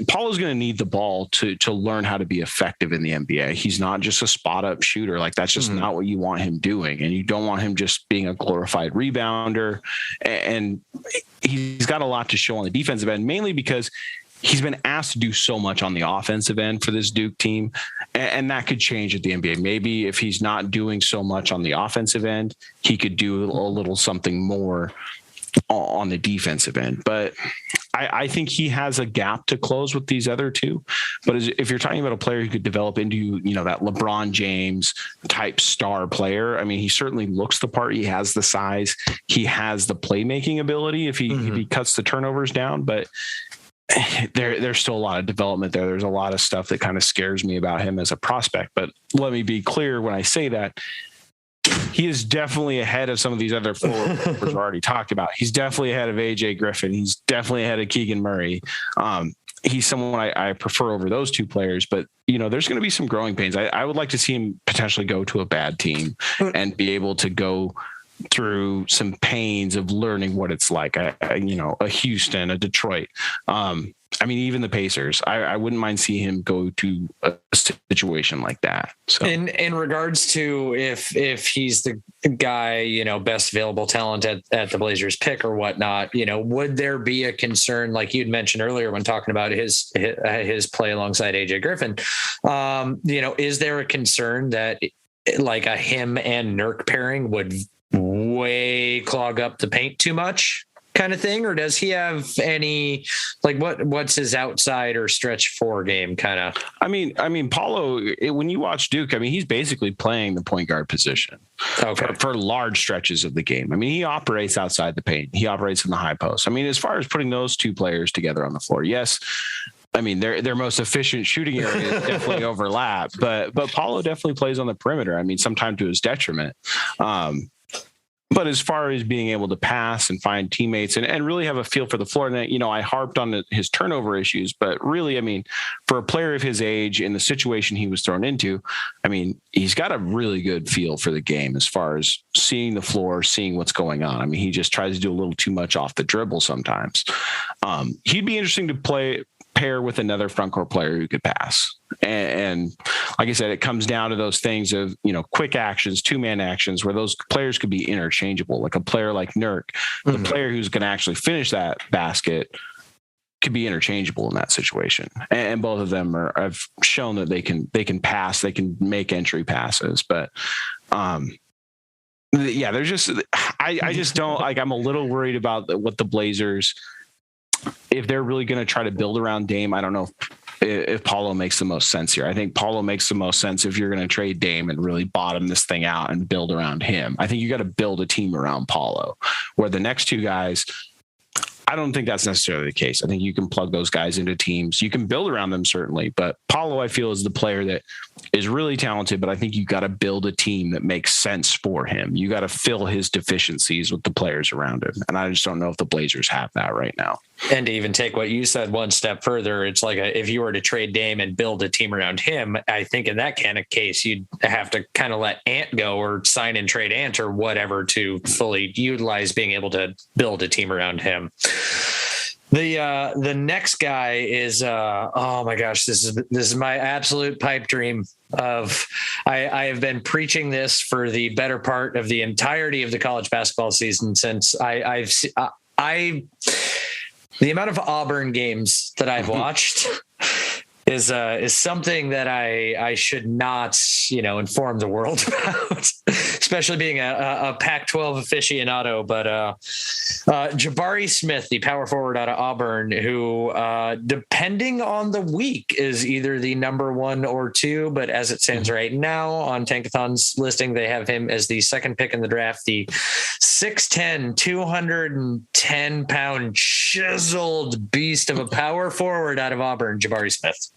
B: Paulo's going to need the ball to learn how to be effective in the NBA. He's not just a spot up shooter. Like that's just not what you want him doing. And you don't want him just being a glorified rebounder. And he's got a lot to show on the defensive end, mainly because he's been asked to do so much on the offensive end for this Duke team, and that could change at the NBA. Maybe if he's not doing so much on the offensive end, he could do a little something more on the defensive end. But I think he has a gap to close with these other two. But if you're talking about a player who could develop into, that LeBron James type star player, I mean, he certainly looks the part. He has the size. He has the playmaking ability if he cuts the turnovers down. But there's still a lot of development there. There's a lot of stuff that kind of scares me about him as a prospect. But let me be clear when I say that, he is definitely ahead of some of these other forwards we've already talked about. He's definitely ahead of AJ Griffin. He's definitely ahead of Keegan Murray. He's someone I prefer over those two players, but there's going to be some growing pains. I would like to see him potentially go to a bad team and be able to go through some pains of learning what it's like, a Houston, a Detroit. Even the Pacers, I wouldn't mind seeing him go to a situation like that. So
A: in regards to if he's the guy, best available talent at the Blazers pick or whatnot, would there be a concern, like you'd mentioned earlier when talking about his play alongside AJ Griffin? Is there a concern that like a him and Nurk pairing would way clog up the paint too much kind of thing? Or does he have any, like what's his outside or stretch four game kind of?
B: I mean, Paulo, when you watch Duke, he's basically playing the point guard position for large stretches of the game. He operates outside the paint. He operates in the high post. As far as putting those two players together on the floor, yes, their most efficient shooting areas definitely overlap, but Paulo definitely plays on the perimeter. Sometimes to his detriment. But as far as being able to pass and find teammates and really have a feel for the floor, and I harped on his turnover issues, but really, for a player of his age in the situation he was thrown into, he's got a really good feel for the game as far as seeing the floor, seeing what's going on. He just tries to do a little too much off the dribble sometimes. He'd be interesting to pair with another front court player who could pass. And like I said, it comes down to those things of, quick actions, 2-man actions, where those players could be interchangeable. Like a player like Nurk, the player who's going to actually finish that basket could be interchangeable in that situation. And both of them have shown that they can pass, they can make entry passes. But, there's just, I just don't I'm a little worried about what the Blazers, if they're really going to try to build around Dame. I don't know if Paulo makes the most sense here. I think Paulo makes the most sense if you're going to trade Dame and really bottom this thing out and build around him. I think you got to build a team around Paulo, where the next two guys, I don't think that's necessarily the case. I think you can plug those guys into teams. You can build around them, certainly. But Paulo, I feel, is the player that is really talented, but I think you got to build a team that makes sense for him. You got to fill his deficiencies with the players around him. And I just don't know if the Blazers have that right now.
A: And to even take what you said one step further, it's like if you were to trade Dame and build a team around him, I think in that kind of case, you'd have to kind of let Ant go or sign and trade Ant or whatever to fully utilize being able to build a team around him. The next guy is oh my gosh, this is my absolute pipe dream of I have been preaching this for the better part of the entirety of the college basketball season since the amount of Auburn games that I've watched is something that I should not, inform the world about, especially being a Pac-12 aficionado. But Jabari Smith, the power forward out of Auburn, who, depending on the week, is either the number 1 or 2. But as it stands right now on Tankathon's listing, they have him as the second pick in the draft, the 6'10", 210-pound chiseled beast of a power forward out of Auburn, Jabari Smith.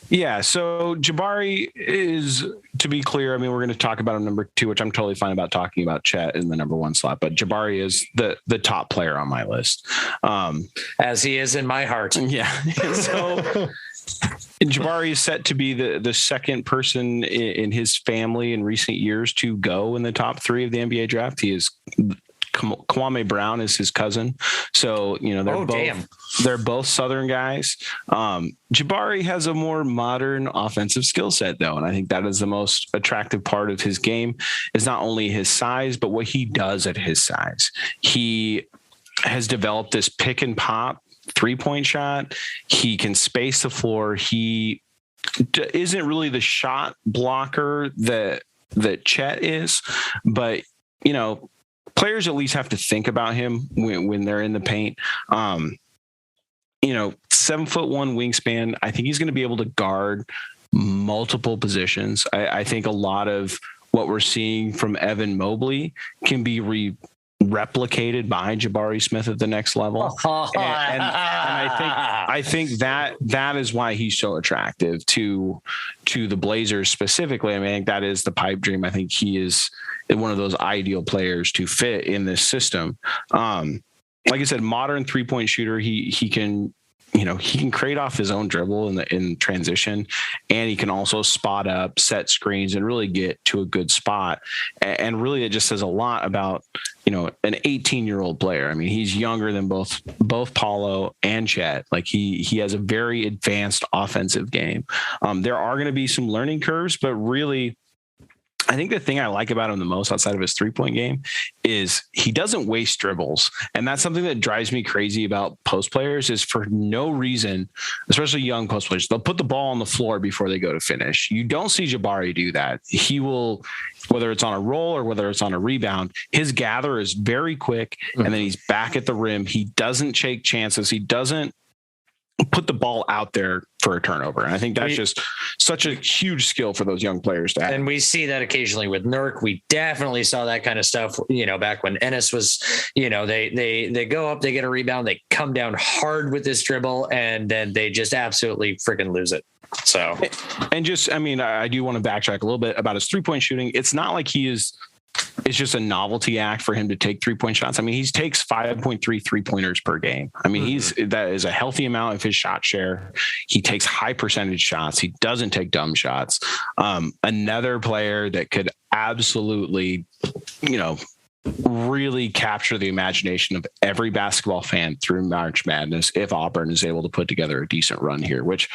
B: Yeah, so Jabari is, to be clear, I mean, we're going to talk about him number 2, which I'm totally fine about talking about Chet in the number 1 slot, but Jabari is the top player on my list.
A: As he is in my heart.
B: Yeah. So Jabari is set to be the second person in his family in recent years to go in the top 3 of the NBA draft. He is Kwame Brown is his cousin. So, they're both Southern guys. Jabari has a more modern offensive skill set, though. And I think that is the most attractive part of his game, is not only his size, but what he does at his size. He has developed this pick and pop 3-point shot. He can space the floor. He isn't really the shot blocker that Chet is, but, players at least have to think about him when they're in the paint. 7'1" wingspan. I think he's going to be able to guard multiple positions. I think a lot of what we're seeing from Evan Mobley can be replicated by Jabari Smith at the next level. And I think that is why he's so attractive to the Blazers specifically. I mean, I think that is the pipe dream. I think he is one of those ideal players to fit in this system. Like I said, modern 3-point shooter. He can, he can create off his own dribble in transition, and he can also spot up, set screens, and really get to a good spot. And really, it just says a lot about, an 18-year-old player. I mean, he's younger than both Paulo and Chet. Like he has a very advanced offensive game. There are going to be some learning curves, but really, I think the thing I like about him the most outside of his 3-point game is he doesn't waste dribbles. And that's something that drives me crazy about post players, is for no reason, especially young post players, they'll put the ball on the floor before they go to finish. You don't see Jabari do that. He will, whether it's on a roll or whether it's on a rebound, his gather is very quick, and then he's back at the rim. He doesn't take chances. He doesn't put the ball out there for a turnover. And I think that's just such a huge skill for those young players to have.
A: And we see that occasionally with Nurk. We definitely saw that kind of stuff, back when Ennis was, they go up, they get a rebound, they come down hard with this dribble, and then they just absolutely freaking lose it. So,
B: and just, I mean, I do want to backtrack a little bit about his 3-point shooting. It's not like it's just a novelty act for him to take 3-point shots. I mean, he takes 5.3 3-pointers per game. I mean, that is a healthy amount of his shot share. He takes high percentage shots. He doesn't take dumb shots. Another player that could absolutely, really capture the imagination of every basketball fan through March Madness if Auburn is able to put together a decent run here, which,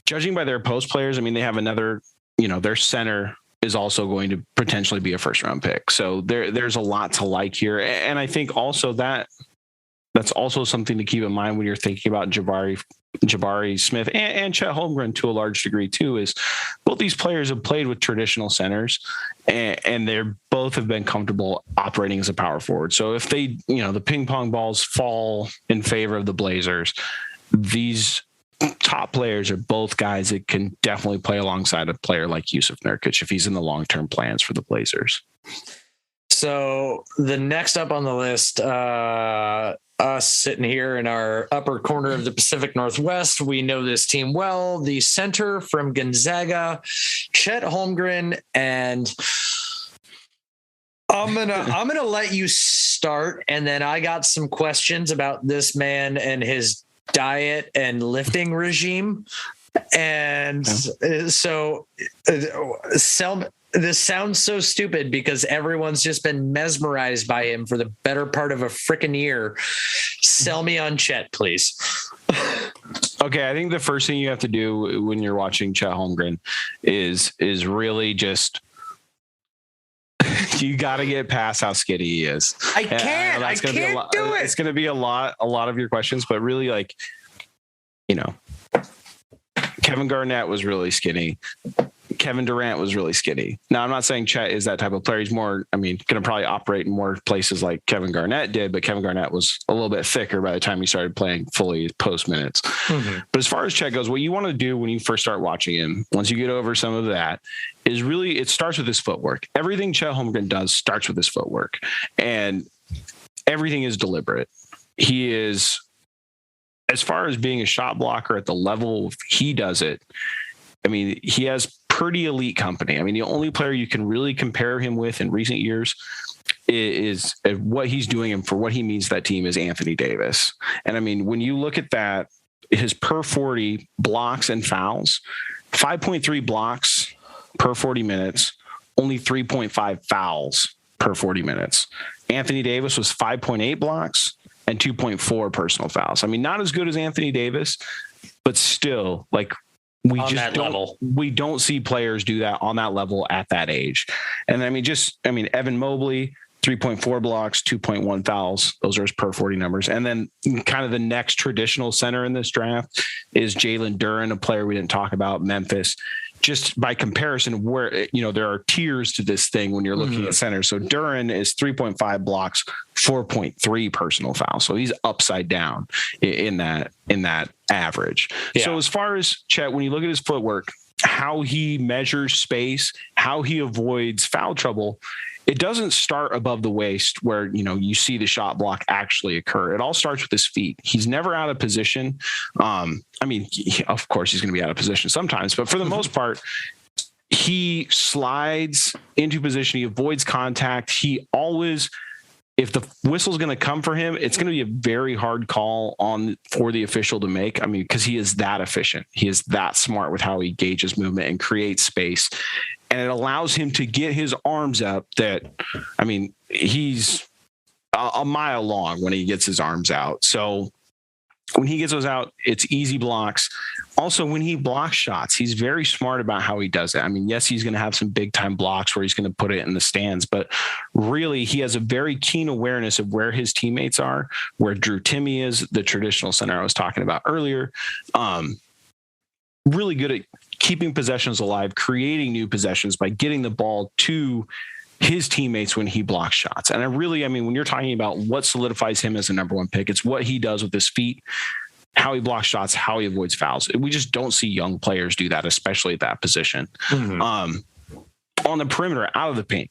B: judging by their post players, I mean, they have another, their center is also going to potentially be a first round pick. So there's a lot to like here. And I think also that's also something to keep in mind when you're thinking about Jabari Smith and Chet Holmgren to a large degree too, is both these players have played with traditional centers, and they're both have been comfortable operating as a power forward. So if they, the ping pong balls fall in favor of the Blazers, these top players are both guys that can definitely play alongside a player like Yusuf Nurkic if he's in the long-term plans for the Blazers.
A: So the next up on the list, us sitting here in our upper corner of the Pacific Northwest, we know this team well. The center from Gonzaga, Chet Holmgren, and I'm gonna let you start, and then I got some questions about this man and his diet and lifting regime. And so this sounds so stupid because everyone's just been mesmerized by him for the better part of a freaking year. Sell me on Chet, please.
B: Okay, I think the first thing you have to do when you're watching Chet Holmgren is really just you got to get past how skinny he is.
A: I can't do it.
B: It's going to be a lot of your questions, but really, like, Kevin Garnett was really skinny. Kevin Durant was really skinny. Now, I'm not saying Chet is that type of player. He's more, going to probably operate in more places like Kevin Garnett did, but Kevin Garnett was a little bit thicker by the time he started playing fully post minutes. Mm-hmm. But as far as Chet goes, what you want to do when you first start watching him, once you get over some of that, is really, it starts with his footwork. Everything Chet Holmgren does starts with his footwork, and everything is deliberate. He is, as far as being a shot blocker at the level he does it, he has pretty elite company. The only player you can really compare him with in recent years is what he's doing and for what he means to that team is Anthony Davis. And when you look at that, his per 40 blocks and fouls, 5.3 blocks per 40 minutes, only 3.5 fouls per 40 minutes. Anthony Davis was 5.8 blocks and 2.4 personal fouls. Not as good as Anthony Davis, but still, we don't see players do that on that level at that age. And Evan Mobley, 3.4 blocks, 2.1 fouls. Those are his per 40 numbers. And then kind of the next traditional center in this draft is Jalen Duren, a player we didn't talk about, Memphis. Just by comparison, where, there are tiers to this thing when you're looking at center. So Duren is 3.5 blocks, 4.3 personal fouls. So he's upside down in that average. Yeah. So as far as Chet, when you look at his footwork, how he measures space, how he avoids foul trouble, it doesn't start above the waist where, you see the shot block actually occur. It all starts with his feet. He's never out of position. Of course he's going to be out of position sometimes, but for the most part, he slides into position. He avoids contact. He always, if the whistle's going to come for him, it's going to be a very hard call for the official to make. Because he is that efficient. He is that smart with how he gauges movement and creates space. And it allows him to get his arms up that, he's a mile long when he gets his arms out. So when he gets those out, it's easy blocks. Also, when he blocks shots, he's very smart about how he does it. Yes, he's going to have some big time blocks where he's going to put it in the stands, but really he has a very keen awareness of where his teammates are, where Drew Timme is, the traditional center I was talking about earlier. Really good at keeping possessions alive, creating new possessions by getting the ball to his teammates when he blocks shots. And when you're talking about what solidifies him as a number one pick, it's what he does with his feet, how he blocks shots, how he avoids fouls. We just don't see young players do that, especially at that position. Mm-hmm. On the perimeter, out of the paint,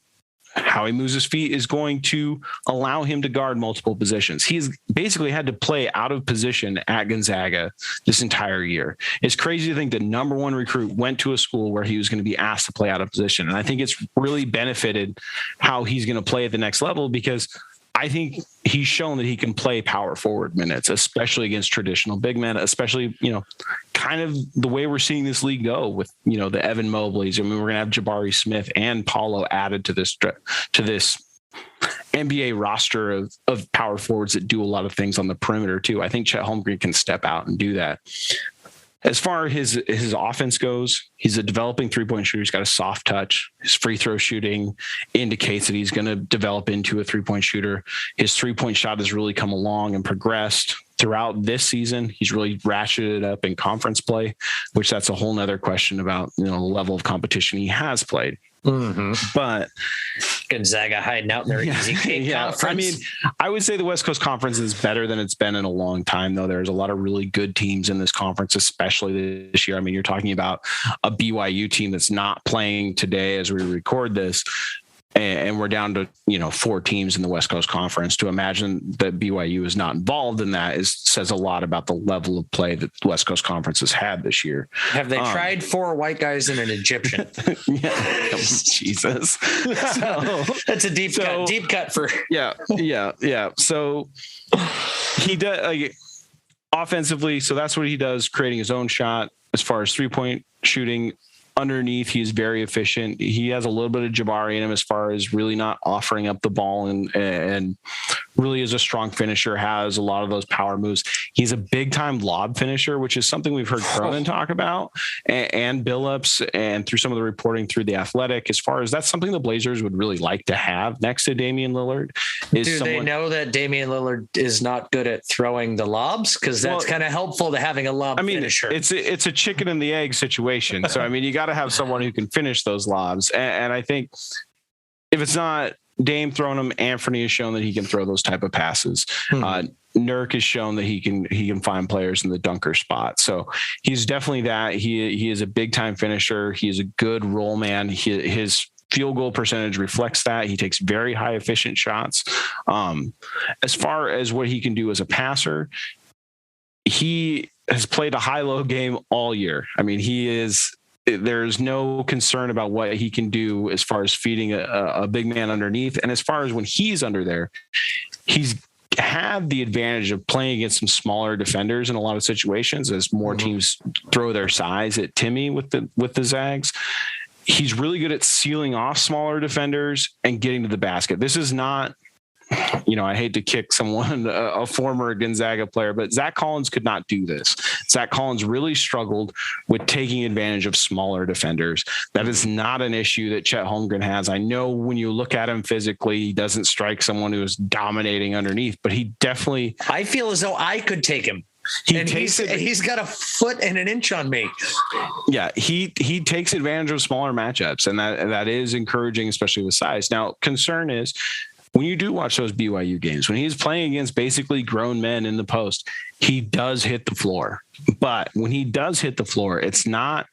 B: how he moves his feet is going to allow him to guard multiple positions. He's basically had to play out of position at Gonzaga this entire year. It's crazy to think the number one recruit went to a school where he was going to be asked to play out of position. And I think it's really benefited how he's going to play at the next level, because I think he's shown that he can play power forward minutes, especially against traditional big men, especially, kind of the way we're seeing this league go with, the Evan Mobleys. We're going to have Jabari Smith and Paulo added to this NBA roster of power forwards that do a lot of things on the perimeter too. I think Chet Holmgren can step out and do that. As far as his offense goes, he's a developing three-point shooter. He's got a soft touch. His free throw shooting indicates that he's going to develop into a three-point shooter. His three-point shot has really come along and progressed throughout this season. He's really ratcheted up in conference play, which that's a whole nother question about, the level of competition he has played. Mm-hmm. But
A: Gonzaga hiding out in their easy cake conference.
B: I would say the West Coast Conference is better than it's been in a long time, though. There's a lot of really good teams in this conference, especially this year. You're talking about a BYU team that's not playing today as we record this. And we're down to, 4 teams in the West Coast Conference. To imagine that BYU is not involved in that says a lot about the level of play that the West Coast Conference has had this year.
A: Have they tried 4 white guys and an Egyptian?
B: Jesus.
A: So, that's a deep cut for.
B: Yeah. So he does offensively. So that's what he does, creating his own shot. As far as 3-point shooting, underneath, he's very efficient. He has a little bit of Jabari in him as far as really not offering up the ball and really is a strong finisher, has a lot of those power moves. He's a big time lob finisher, which is something we've heard Cronin talk about, and Billups, and through some of the reporting through The Athletic, as far as that's something the Blazers would really like to have next to Damian Lillard.
A: Do they know that Damian Lillard is not good at throwing the lobs? Because that's kind of helpful to having a lob finisher.
B: It's a chicken and the egg situation. So, I mean, you got to have someone who can finish those lobs. And I think if it's not Dame throwing them, Anthony has shown that he can throw those type of passes. Nurk has shown that he can find players in the dunker spot. So he's definitely that. He is a big time finisher. He is a good roll man. His field goal percentage reflects that. He takes very high efficient shots. As far as what he can do as a passer, he has played a high-low game all year. I mean, there's no concern about what he can do as far as feeding a big man underneath. And as far as when he's under there, he's had the advantage of playing against some smaller defenders in a lot of situations as more teams throw their size at Timmy with the Zags. He's really good at sealing off smaller defenders and getting to the basket. This is not, I hate to kick someone, a former Gonzaga player, but Zach Collins could not do this. Zach Collins really struggled with taking advantage of smaller defenders. That is not an issue that Chet Holmgren has. I know when you look at him physically, he doesn't strike someone who is dominating underneath, but he definitely...
A: I feel as though I could take him. He's got a foot and an inch on me.
B: Yeah, he takes advantage of smaller matchups, and that is encouraging, especially with size. Now, concern is, when you do watch those BYU games, when he's playing against basically grown men in the post, he does hit the floor. But when he does hit the floor, it's not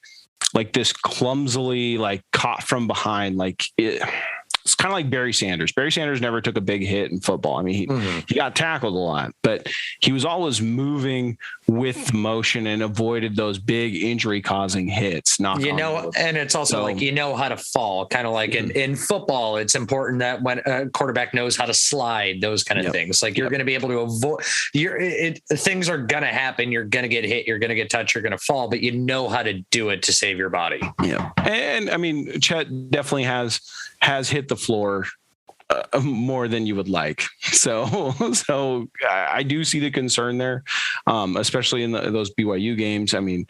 B: like this clumsily, like caught from behind. It's kind of like Barry Sanders. Barry Sanders never took a big hit in football. I mean, he got tackled a lot, but he was always moving with motion and avoided those big injury causing hits.
A: And it's also how to fall. Kind of like in football, it's important that when a quarterback knows how to slide, those kind of things. Like you're going to be able to avoid. Things are going to happen. You're going to get hit. You're going to get touched. You're going to fall, but you know how to do it to save your body.
B: Yeah, and I mean, Chet definitely has hit the floor more than you would like. So I do see the concern there, especially in those BYU games. I mean,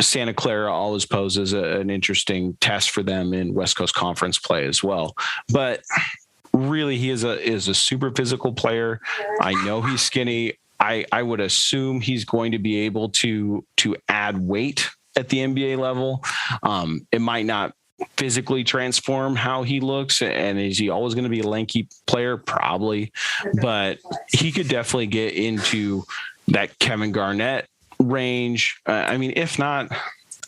B: Santa Clara always poses an interesting test for them in West Coast Conference play as well. But really, he is a super physical player. I know he's skinny. I would assume he's going to be able to add weight at the NBA level. It might not physically transform how he looks, and is he always going to be a lanky player? Probably, but he could definitely get into that Kevin Garnett range. I mean, if not,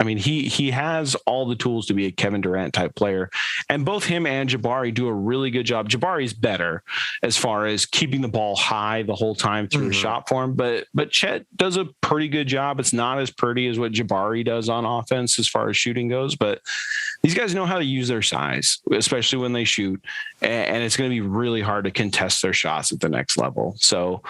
B: I mean, he has all the tools to be a Kevin Durant type player, and both him and Jabari do a really good job. Jabari's better as far as keeping the ball high the whole time through the shot form, but Chet does a pretty good job. It's not as pretty as what Jabari does on offense as far as shooting goes, but these guys know how to use their size, especially when they shoot, and it's going to be really hard to contest their shots at the next level. So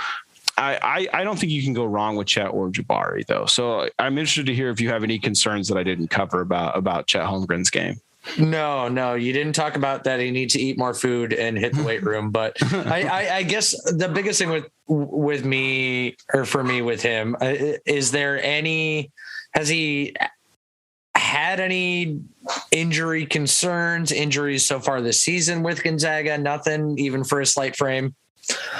B: I don't think you can go wrong with Chet or Jabari, though. So I'm interested to hear if you have any concerns that I didn't cover about Chet Holmgren's game.
A: No, you didn't talk about that. He needs to eat more food and hit the weight room. But I guess the biggest thing with me, or for me with him, has he had any injury injuries so far this season with Gonzaga? Nothing, even for a slight frame?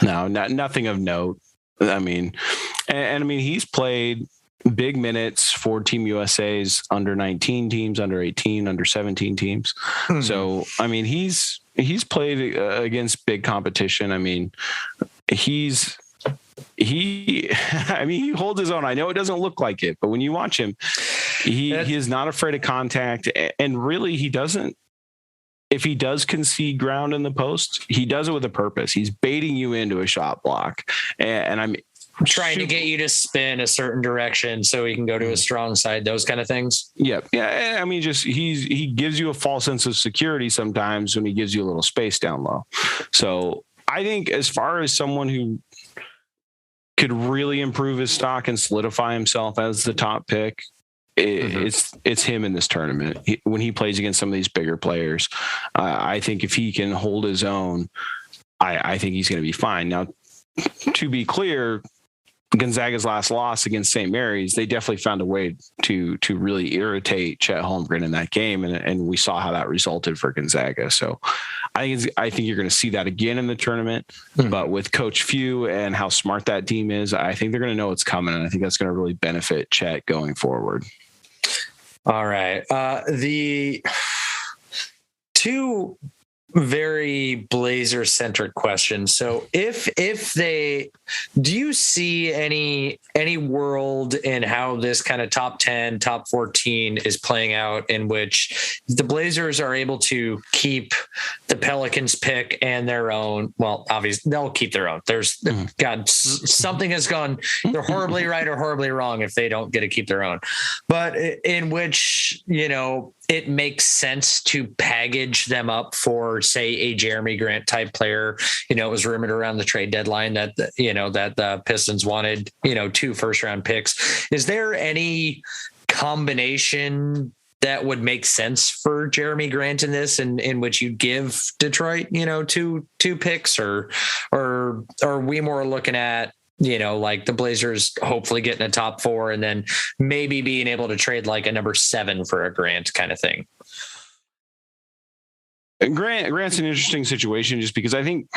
B: No, nothing of note. I mean, and I mean, he's played big minutes for Team USA's under 19 teams, under 18, under 17 teams. So, I mean, he's played against big competition. I mean, he holds his own. I know it doesn't look like it, but when you watch him, he is not afraid of contact, and really he doesn't. If he does concede ground in the post, he does it with a purpose. He's baiting you into a shot block, and I'm
A: trying to get you to spin a certain direction so he can go to a strong side, those kind of things.
B: Yeah. I mean, just he gives you a false sense of security sometimes when he gives you a little space down low. So I think as far as someone who could really improve his stock and solidify himself as the top pick, it's him in this tournament. When he plays against some of these bigger players, I think if he can hold his own, I think he's going to be fine. Now, to be clear, Gonzaga's last loss against St. Mary's, they definitely found a way to really irritate Chet Holmgren in that game, and we saw how that resulted for Gonzaga. So I think you're going to see that again in the tournament. Mm-hmm. But with Coach Few and how smart that team is, I think they're going to know what's coming, and I think that's going to really benefit Chet going forward.
A: All right, the two very Blazer centric questions. So if they, do you see any world in how this kind of top 10, top 14 is playing out in which the Blazers are able to keep the Pelicans pick and their own? Well, obviously they'll keep their own. There's something has gone either horribly right or horribly wrong if they don't get to keep their own, but in which, it makes sense to package them up for, say, a Jeremy Grant type player. It was rumored around the trade deadline that the Pistons wanted, 2 first-round picks. Is there any combination that would make sense for Jeremy Grant in this, in which you give Detroit, 2 picks, or are we more looking at, like the Blazers hopefully getting a top 4 and then maybe being able to trade like a number 7 for a Grant kind of thing?
B: Grant's an interesting situation just because I think,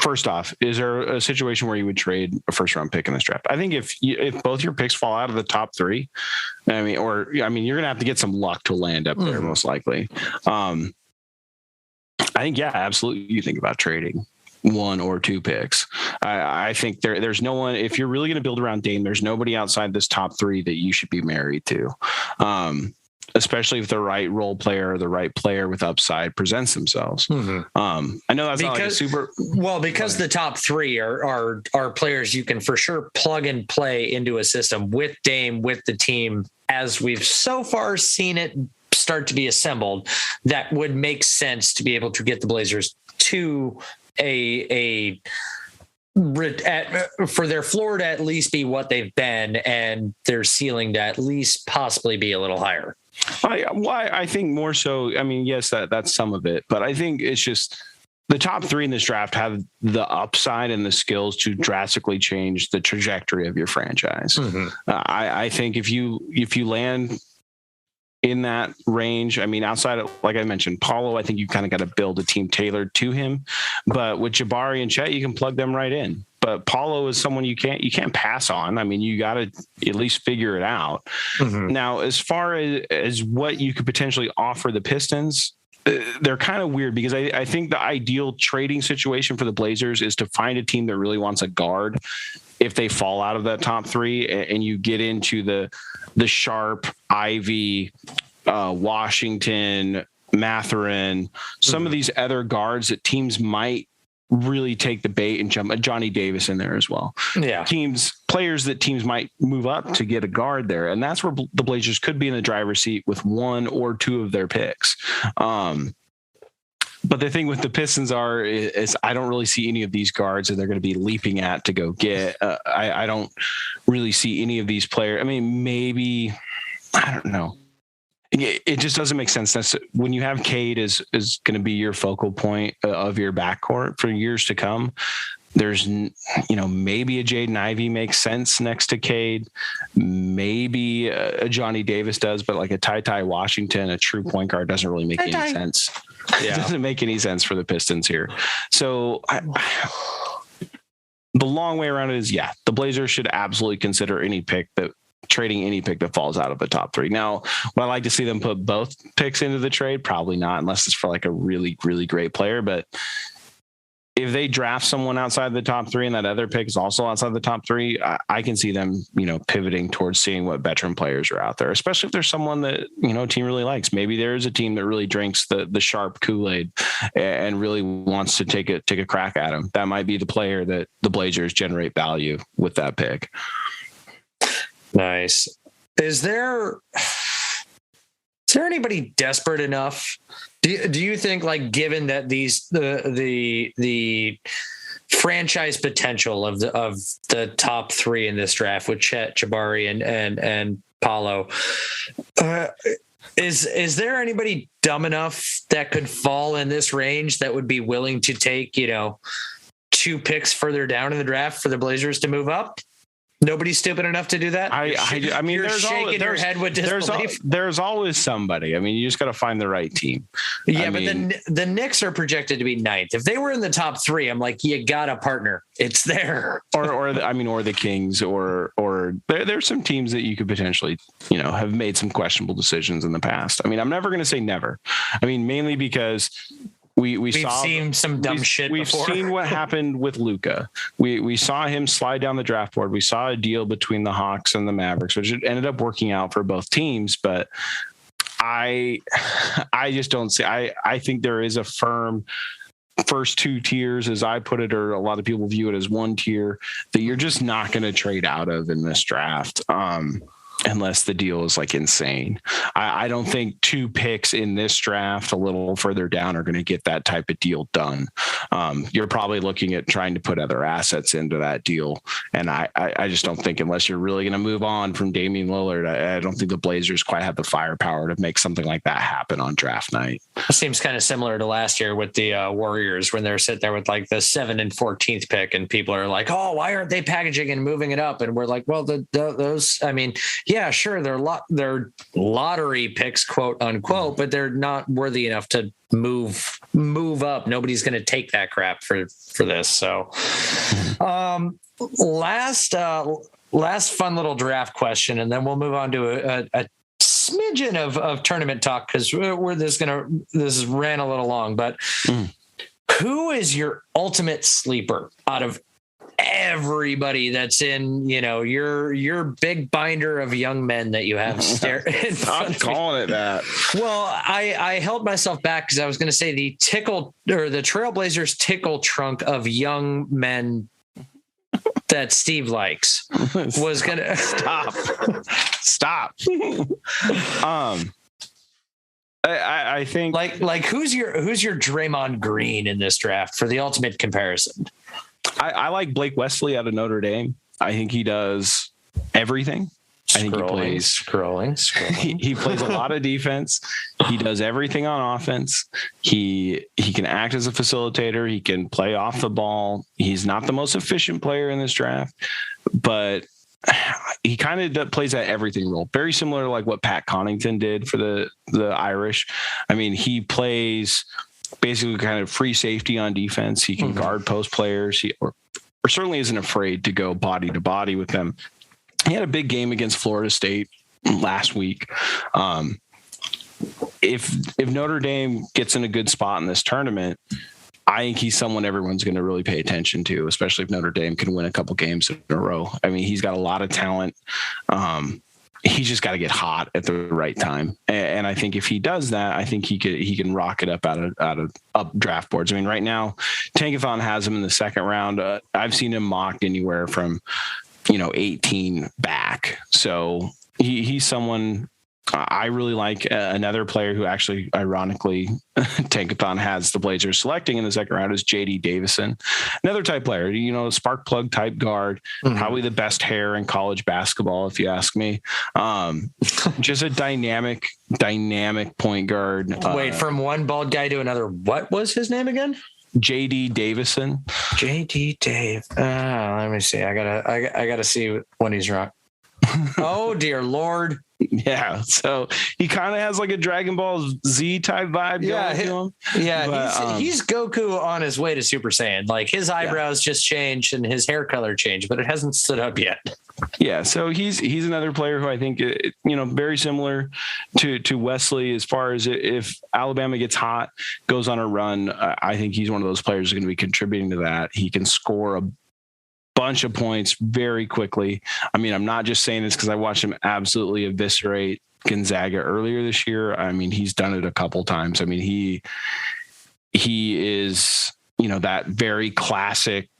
B: first off, is there a situation where you would trade a first round pick in this draft? I think if both your picks fall out of the top 3, you're going to have to get some luck to land up there, most likely. I think, yeah, absolutely. You think about trading 1 or 2 picks. I think there's no one, if you're really going to build around Dame, there's nobody outside this top 3 that you should be married to. Especially if the right role player or the right player with upside presents themselves. Mm-hmm. I know that's not like a super
A: because the top 3 are players you can for sure plug and play into a system with Dame, with the team, as we've so far seen it start to be assembled. That would make sense to be able to get the Blazers to for their floor to at least be what they've been and their ceiling to at least possibly be a little higher.
B: I think more so, yes, that's some of it, but I think it's just the top 3 in this draft have the upside and the skills to drastically change the trajectory of your franchise. Mm-hmm. I think if you land in that range, outside of, like I mentioned, Paulo, I think you kind of got to build a team tailored to him. But with Jabari and Chet, you can plug them right in. But Paulo is someone you can't pass on. You got to at least figure it out. Mm-hmm. Now, as far as what you could potentially offer the Pistons, they're kind of weird because I think the ideal trading situation for the Blazers is to find a team that really wants a guard if they fall out of that top 3 and you get into the Sharp, Ivy, Washington, Mathurin, some of these other guards that teams might really take the bait and jump. Johnny Davis in there as well. Yeah, players that teams might move up to get a guard there, and that's where the Blazers could be in the driver's seat with 1 or 2 of their picks. But the thing with the Pistons is I don't really see any of these guards that they're going to be leaping at to go get. I don't really see any of these players. Maybe, I don't know. It just doesn't make sense. That's when you have Cade is going to be your focal point of your backcourt for years to come. There's, maybe a Jaden Ivey makes sense next to Cade. Maybe a Johnny Davis does, but like a Ty Washington, a true point guard, doesn't really make any sense. Yeah. It doesn't make any sense for the Pistons here. So the long way around it is, the Blazers should absolutely consider trading any pick that falls out of the top 3. Now, would I like to see them put both picks into the trade? Probably not, unless it's for like a really, really great player. But if they draft someone outside the top 3 and that other pick is also outside the top 3, I can see them, pivoting towards seeing what veteran players are out there, especially if there's someone that, a team really likes. Maybe there's a team that really drinks the Sharp Kool-Aid and really wants to take a crack at him. That might be the player that the Blazers generate value with that pick.
A: Nice. Is there anybody desperate enough? Do you think, like, given that the franchise potential of the top 3 in this draft with Chet, Jabari, and Paulo, is there anybody dumb enough that could fall in this range that would be willing to take, 2 picks further down in the draft for the Blazers to move up? Nobody's stupid enough to do that.
B: I mean,
A: you're shaking your head with disbelief.
B: There's always somebody. I mean, you just got to find the right team.
A: Yeah, but the Knicks are projected to be 9th. If they were in the top 3, I'm like, you got a partner. It's there.
B: Or the Kings, or there's some teams that you could potentially, have made some questionable decisions in the past. I mean, I'm never going to say never. I mean, mainly because we've seen some dumb shit before. We've seen what happened with Luka. We saw him slide down the draft board. We saw a deal between the Hawks and the Mavericks, which ended up working out for both teams. But I just don't see. I think there is a firm first 2 tiers, as I put it, or a lot of people view it as 1 tier, that you're just not going to trade out of in this draft. Unless the deal is like insane. I don't think 2 picks in this draft a little further down are going to get that type of deal done. You're probably looking at trying to put other assets into that deal. And I just don't think, unless you're really going to move on from Damian Lillard, I don't think the Blazers quite have the firepower to make something like that happen on draft night.
A: It seems kind of similar to last year with the Warriors, when they're sitting there with like the 7th and 14th pick, and people are like, oh, why aren't they packaging and moving it up? And we're like, well, those, I mean, yeah, sure, they're lottery picks, quote unquote, but they're not worthy enough to move up. Nobody's going to take that crap for this. So, last fun little draft question, and then we'll move on to a smidgen of tournament talk, because this ran a little long. But who is your ultimate sleeper out of everybody that's in, your big binder of young men that you have
B: Stop calling it that.
A: Well, I held myself back because I was going to say the Trailblazers tickle trunk of young men that Steve likes was going to
B: stop. I think
A: like who's your Draymond Green in this draft for the ultimate comparison?
B: I like Blake Wesley out of Notre Dame. I think he does everything. I think he plays scrolling. He plays a lot of defense. He does everything on offense. He can act as a facilitator. He can play off the ball. He's not the most efficient player in this draft, but he kind of plays that everything role, very similar to like what Pat Connaughton did for the Irish. I mean, he plays basically kind of free safety on defense. He can guard post players. Or certainly isn't afraid to go body to body with them. He had a big game against Florida State last week. If Notre Dame gets in a good spot in this tournament, I think he's someone everyone's going to really pay attention to, especially if Notre Dame can win a couple games in a row. I mean, he's got a lot of talent. He's just got to get hot at the right time. And I think if he does that, I think he can rocket up out of draft boards. I mean, right now, Tankathon has him in the second round. I've seen him mocked anywhere from, 18 back. So he's someone I really like. Another player who actually, ironically, Tankathon has the Blazers selecting in the second round is J.D. Davison. Another type player, spark plug type guard, probably the best hair in college basketball, if you ask me. Just a dynamic point guard.
A: Wait, from one bald guy to another. What was his name again?
B: J.D. Davison.
A: J.D. Dave. Let me see. I gotta see when he's wrong. Oh dear Lord.
B: Yeah, so he kind of has like a Dragon Ball Z type vibe going to him.
A: Yeah, but, he's Goku on his way to Super Saiyan. Like his eyebrows just changed and his hair color changed, but it hasn't stood up yet.
B: Yeah, so he's another player who I think very similar to Wesley as far as if Alabama gets hot, goes on a run. I think he's one of those players who's going to be contributing to that. He can score a bunch of points very quickly. I mean, I'm not just saying this because I watched him absolutely eviscerate Gonzaga earlier this year. I mean, he's done it a couple times. I mean, he is, that very classic,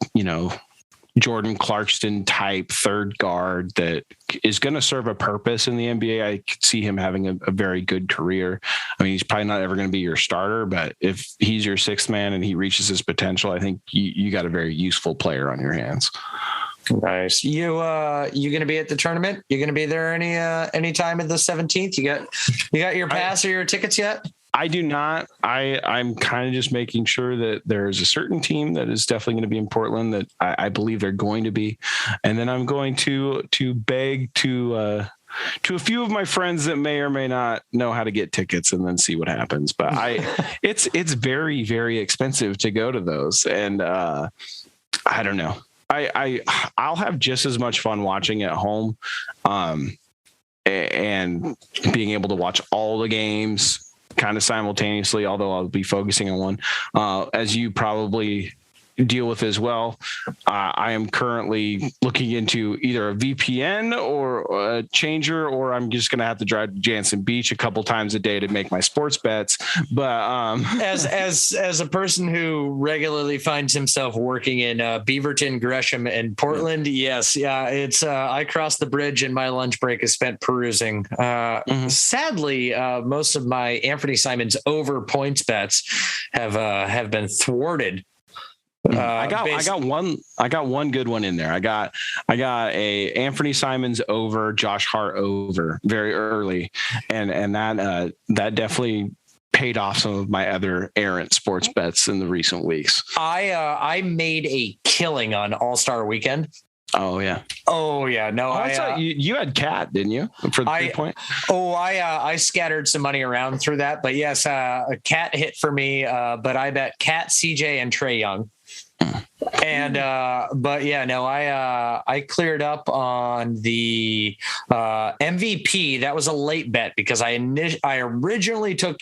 B: Jordan Clarkson type third guard that is going to serve a purpose in the NBA. I could see him having a very good career. I mean, he's probably not ever going to be your starter, but if he's your sixth man and he reaches his potential, I think you got a very useful player on your hands.
A: Nice. You going to be at the tournament? You going to be there any time at the 17th? You got your pass or your tickets yet?
B: I do not. I'm kind of just making sure that there's a certain team that is definitely going to be in Portland that I believe they're going to be. And then I'm going to beg to a few of my friends that may or may not know how to get tickets and then see what happens. But it's very, very expensive to go to those. And I don't know. I'll have just as much fun watching at home and being able to watch all the games kind of simultaneously, although I'll be focusing on one, as you probably deal with as well. I am currently looking into either a VPN or a changer, or I'm just going to have to drive to Jansen Beach a couple times a day to make my sports bets. But
A: as a person who regularly finds himself working in Beaverton, Gresham, and Portland, yes, yeah, it's I cross the bridge and my lunch break is spent perusing. Sadly, most of my Anthony Simons over points bets have been thwarted. I got one good one in there. I got a Anthony Simons over, Josh Hart over very early, and that definitely paid off some of my other errant sports bets in the recent weeks. I made a killing on All-Star Weekend. Oh yeah. No, you had Cat, didn't you? For the 3 point. I scattered some money around through that, but yes, a Cat hit for me. But I bet Cat, CJ, and Trae Young. And but yeah, no, I cleared up on the MVP. That was a late bet because I originally took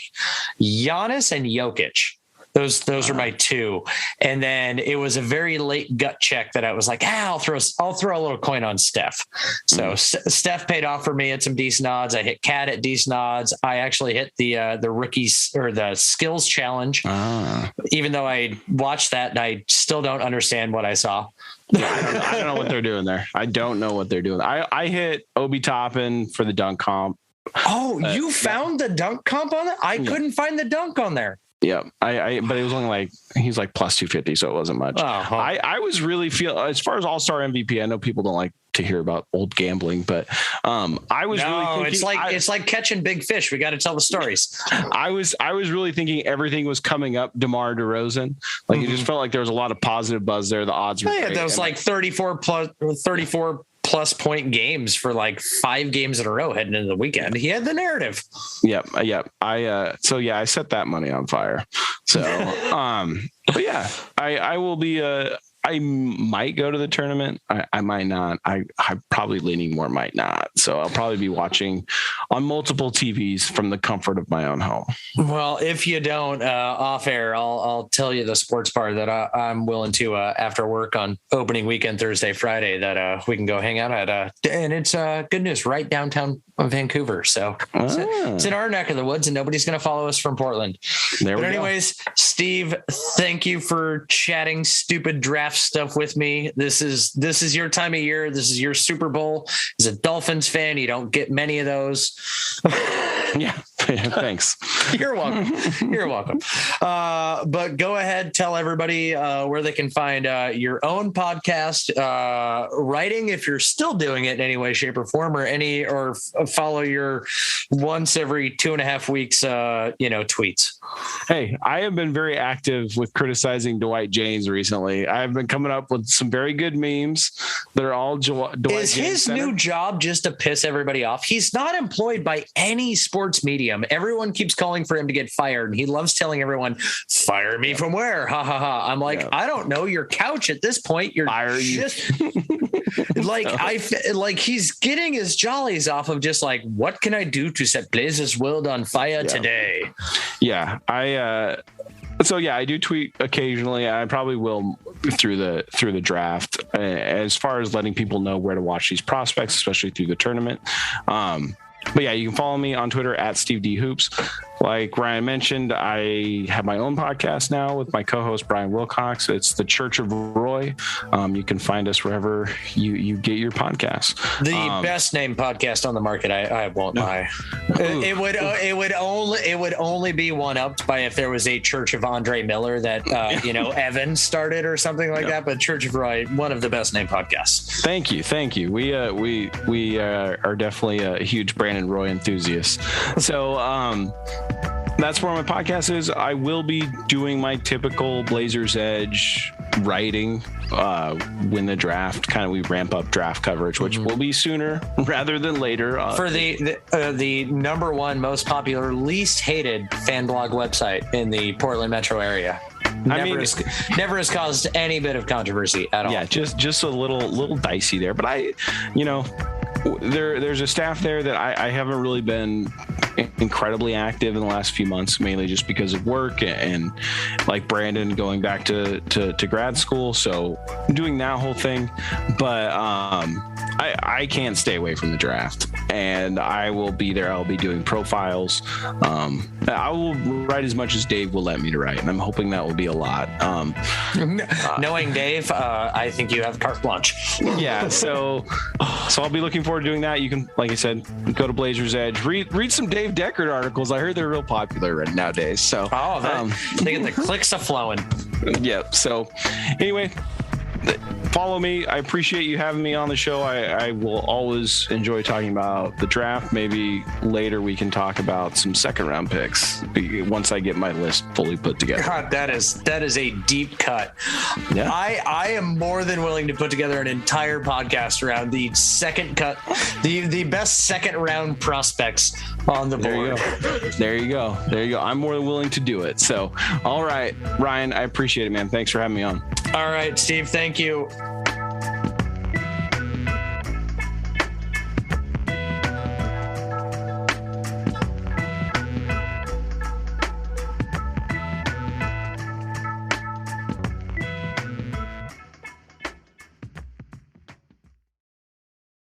A: Giannis and Jokic. Those are my two. And then it was a very late gut check that I was like, I'll throw a little coin on Steph. So Steph paid off for me at some decent odds. I hit Cat at decent odds. I actually hit the rookies or the skills challenge, even though I watched that and I still don't understand what I saw. Yeah, I don't know what they're doing there. I don't know what they're doing. I hit Obi Toppin for the dunk comp. Oh, you found the dunk comp on it? I couldn't find the dunk on there. Yeah, but it was only he's like plus 250, so it wasn't much. I was really as far as All-Star MVP. I know people don't like to hear about old gambling, but I was really thinking, it's like catching big fish. We got to tell the stories. I was really thinking everything was coming up DeMar DeRozan. It just felt like there was a lot of positive buzz there. The odds were great. Those 34 plus point games for 5 games in a row heading into the weekend. He had the narrative. Yep. I set that money on fire. So, but yeah, I will be, I might go to the tournament. I might not. I'm probably leaning more might not. So I'll probably be watching on multiple TVs from the comfort of my own home. Well, if you don't, off air, I'll tell you the sports bar that I'm willing to after work on opening weekend, Thursday, Friday, that we can go hang out at. And it's good news, right downtown Vancouver. So it's in our neck of the woods, and nobody's going to follow us from Portland. Anyways, Steve, thank you for chatting stupid draft stuff with me. This is your time of year. This is your Super Bowl. As a Dolphins fan, you don't get many of those. Yeah, thanks. You're welcome. But go ahead, tell everybody where they can find your own podcast, writing, if you're still doing it in any way, shape, or form, or follow your once every 2.5 weeks, tweets. Hey, I have been very active with criticizing Dwight James recently. I've been coming up with some very good memes that are all Dwight James. Is his new job just to piss everybody off? He's not employed by any sports medium. Everyone keeps calling for him to get fired, and he loves telling everyone, "Fire me from where?" Ha ha ha. I'm like, I don't know your couch at this point. You're just he's getting his jollies off of just what can I do to set Blazers world on fire today? Yeah, I do tweet occasionally. I probably will through the draft, as far as letting people know where to watch these prospects, especially through the tournament. But yeah, you can follow me on Twitter at Steve D Hoops. Like Ryan mentioned, I have my own podcast now with my co-host Brian Wilcox. It's the Church of Roy. You can find us wherever you get your podcasts. The best named podcast on the market. I won't lie. It would only be one upped by if there was a Church of Andre Miller that Evan started or something like that. But Church of Roy, one of the best named podcasts. Thank you. We are definitely a huge Brandon Roy enthusiast. So
B: that's where my podcast is. I will be doing my typical Blazers Edge writing when the draft we ramp up draft coverage, which will be sooner rather than later.
A: For the number one most popular, least hated fan blog website in the Portland metro area. Never has caused any bit of controversy at all.
B: Yeah, just a little dicey there. But there's a staff there that I haven't really been incredibly active in the last few months, mainly just because of work and like Brandon going back to grad school. So I'm doing that whole thing, but I can't stay away from the draft, and I will be there. I'll be doing profiles. I will write as much as Dave will let me to write, and I'm hoping that will be a lot.
A: Knowing Dave, I think you have carte blanche.
B: Yeah, so I'll be looking forward to doing that. You can, like I said, go to Blazers Edge, read some Dave Deckard articles. I heard they're real popular right nowadays. So
A: they get the clicks a flowing.
B: Yeah. So anyway, follow me. I appreciate you having me on the show. I will always enjoy talking about the draft. Maybe later we can talk about some second round picks once I get my list fully put together.
A: God, that is a deep cut.
B: Yeah.
A: I am more than willing to put together an entire podcast around the second cut, the best second round prospects on the board.
B: There you go. I'm more than willing to do it. So, all right, Ryan, I appreciate it, man. Thanks for having me on.
A: All right, Steve, thank you.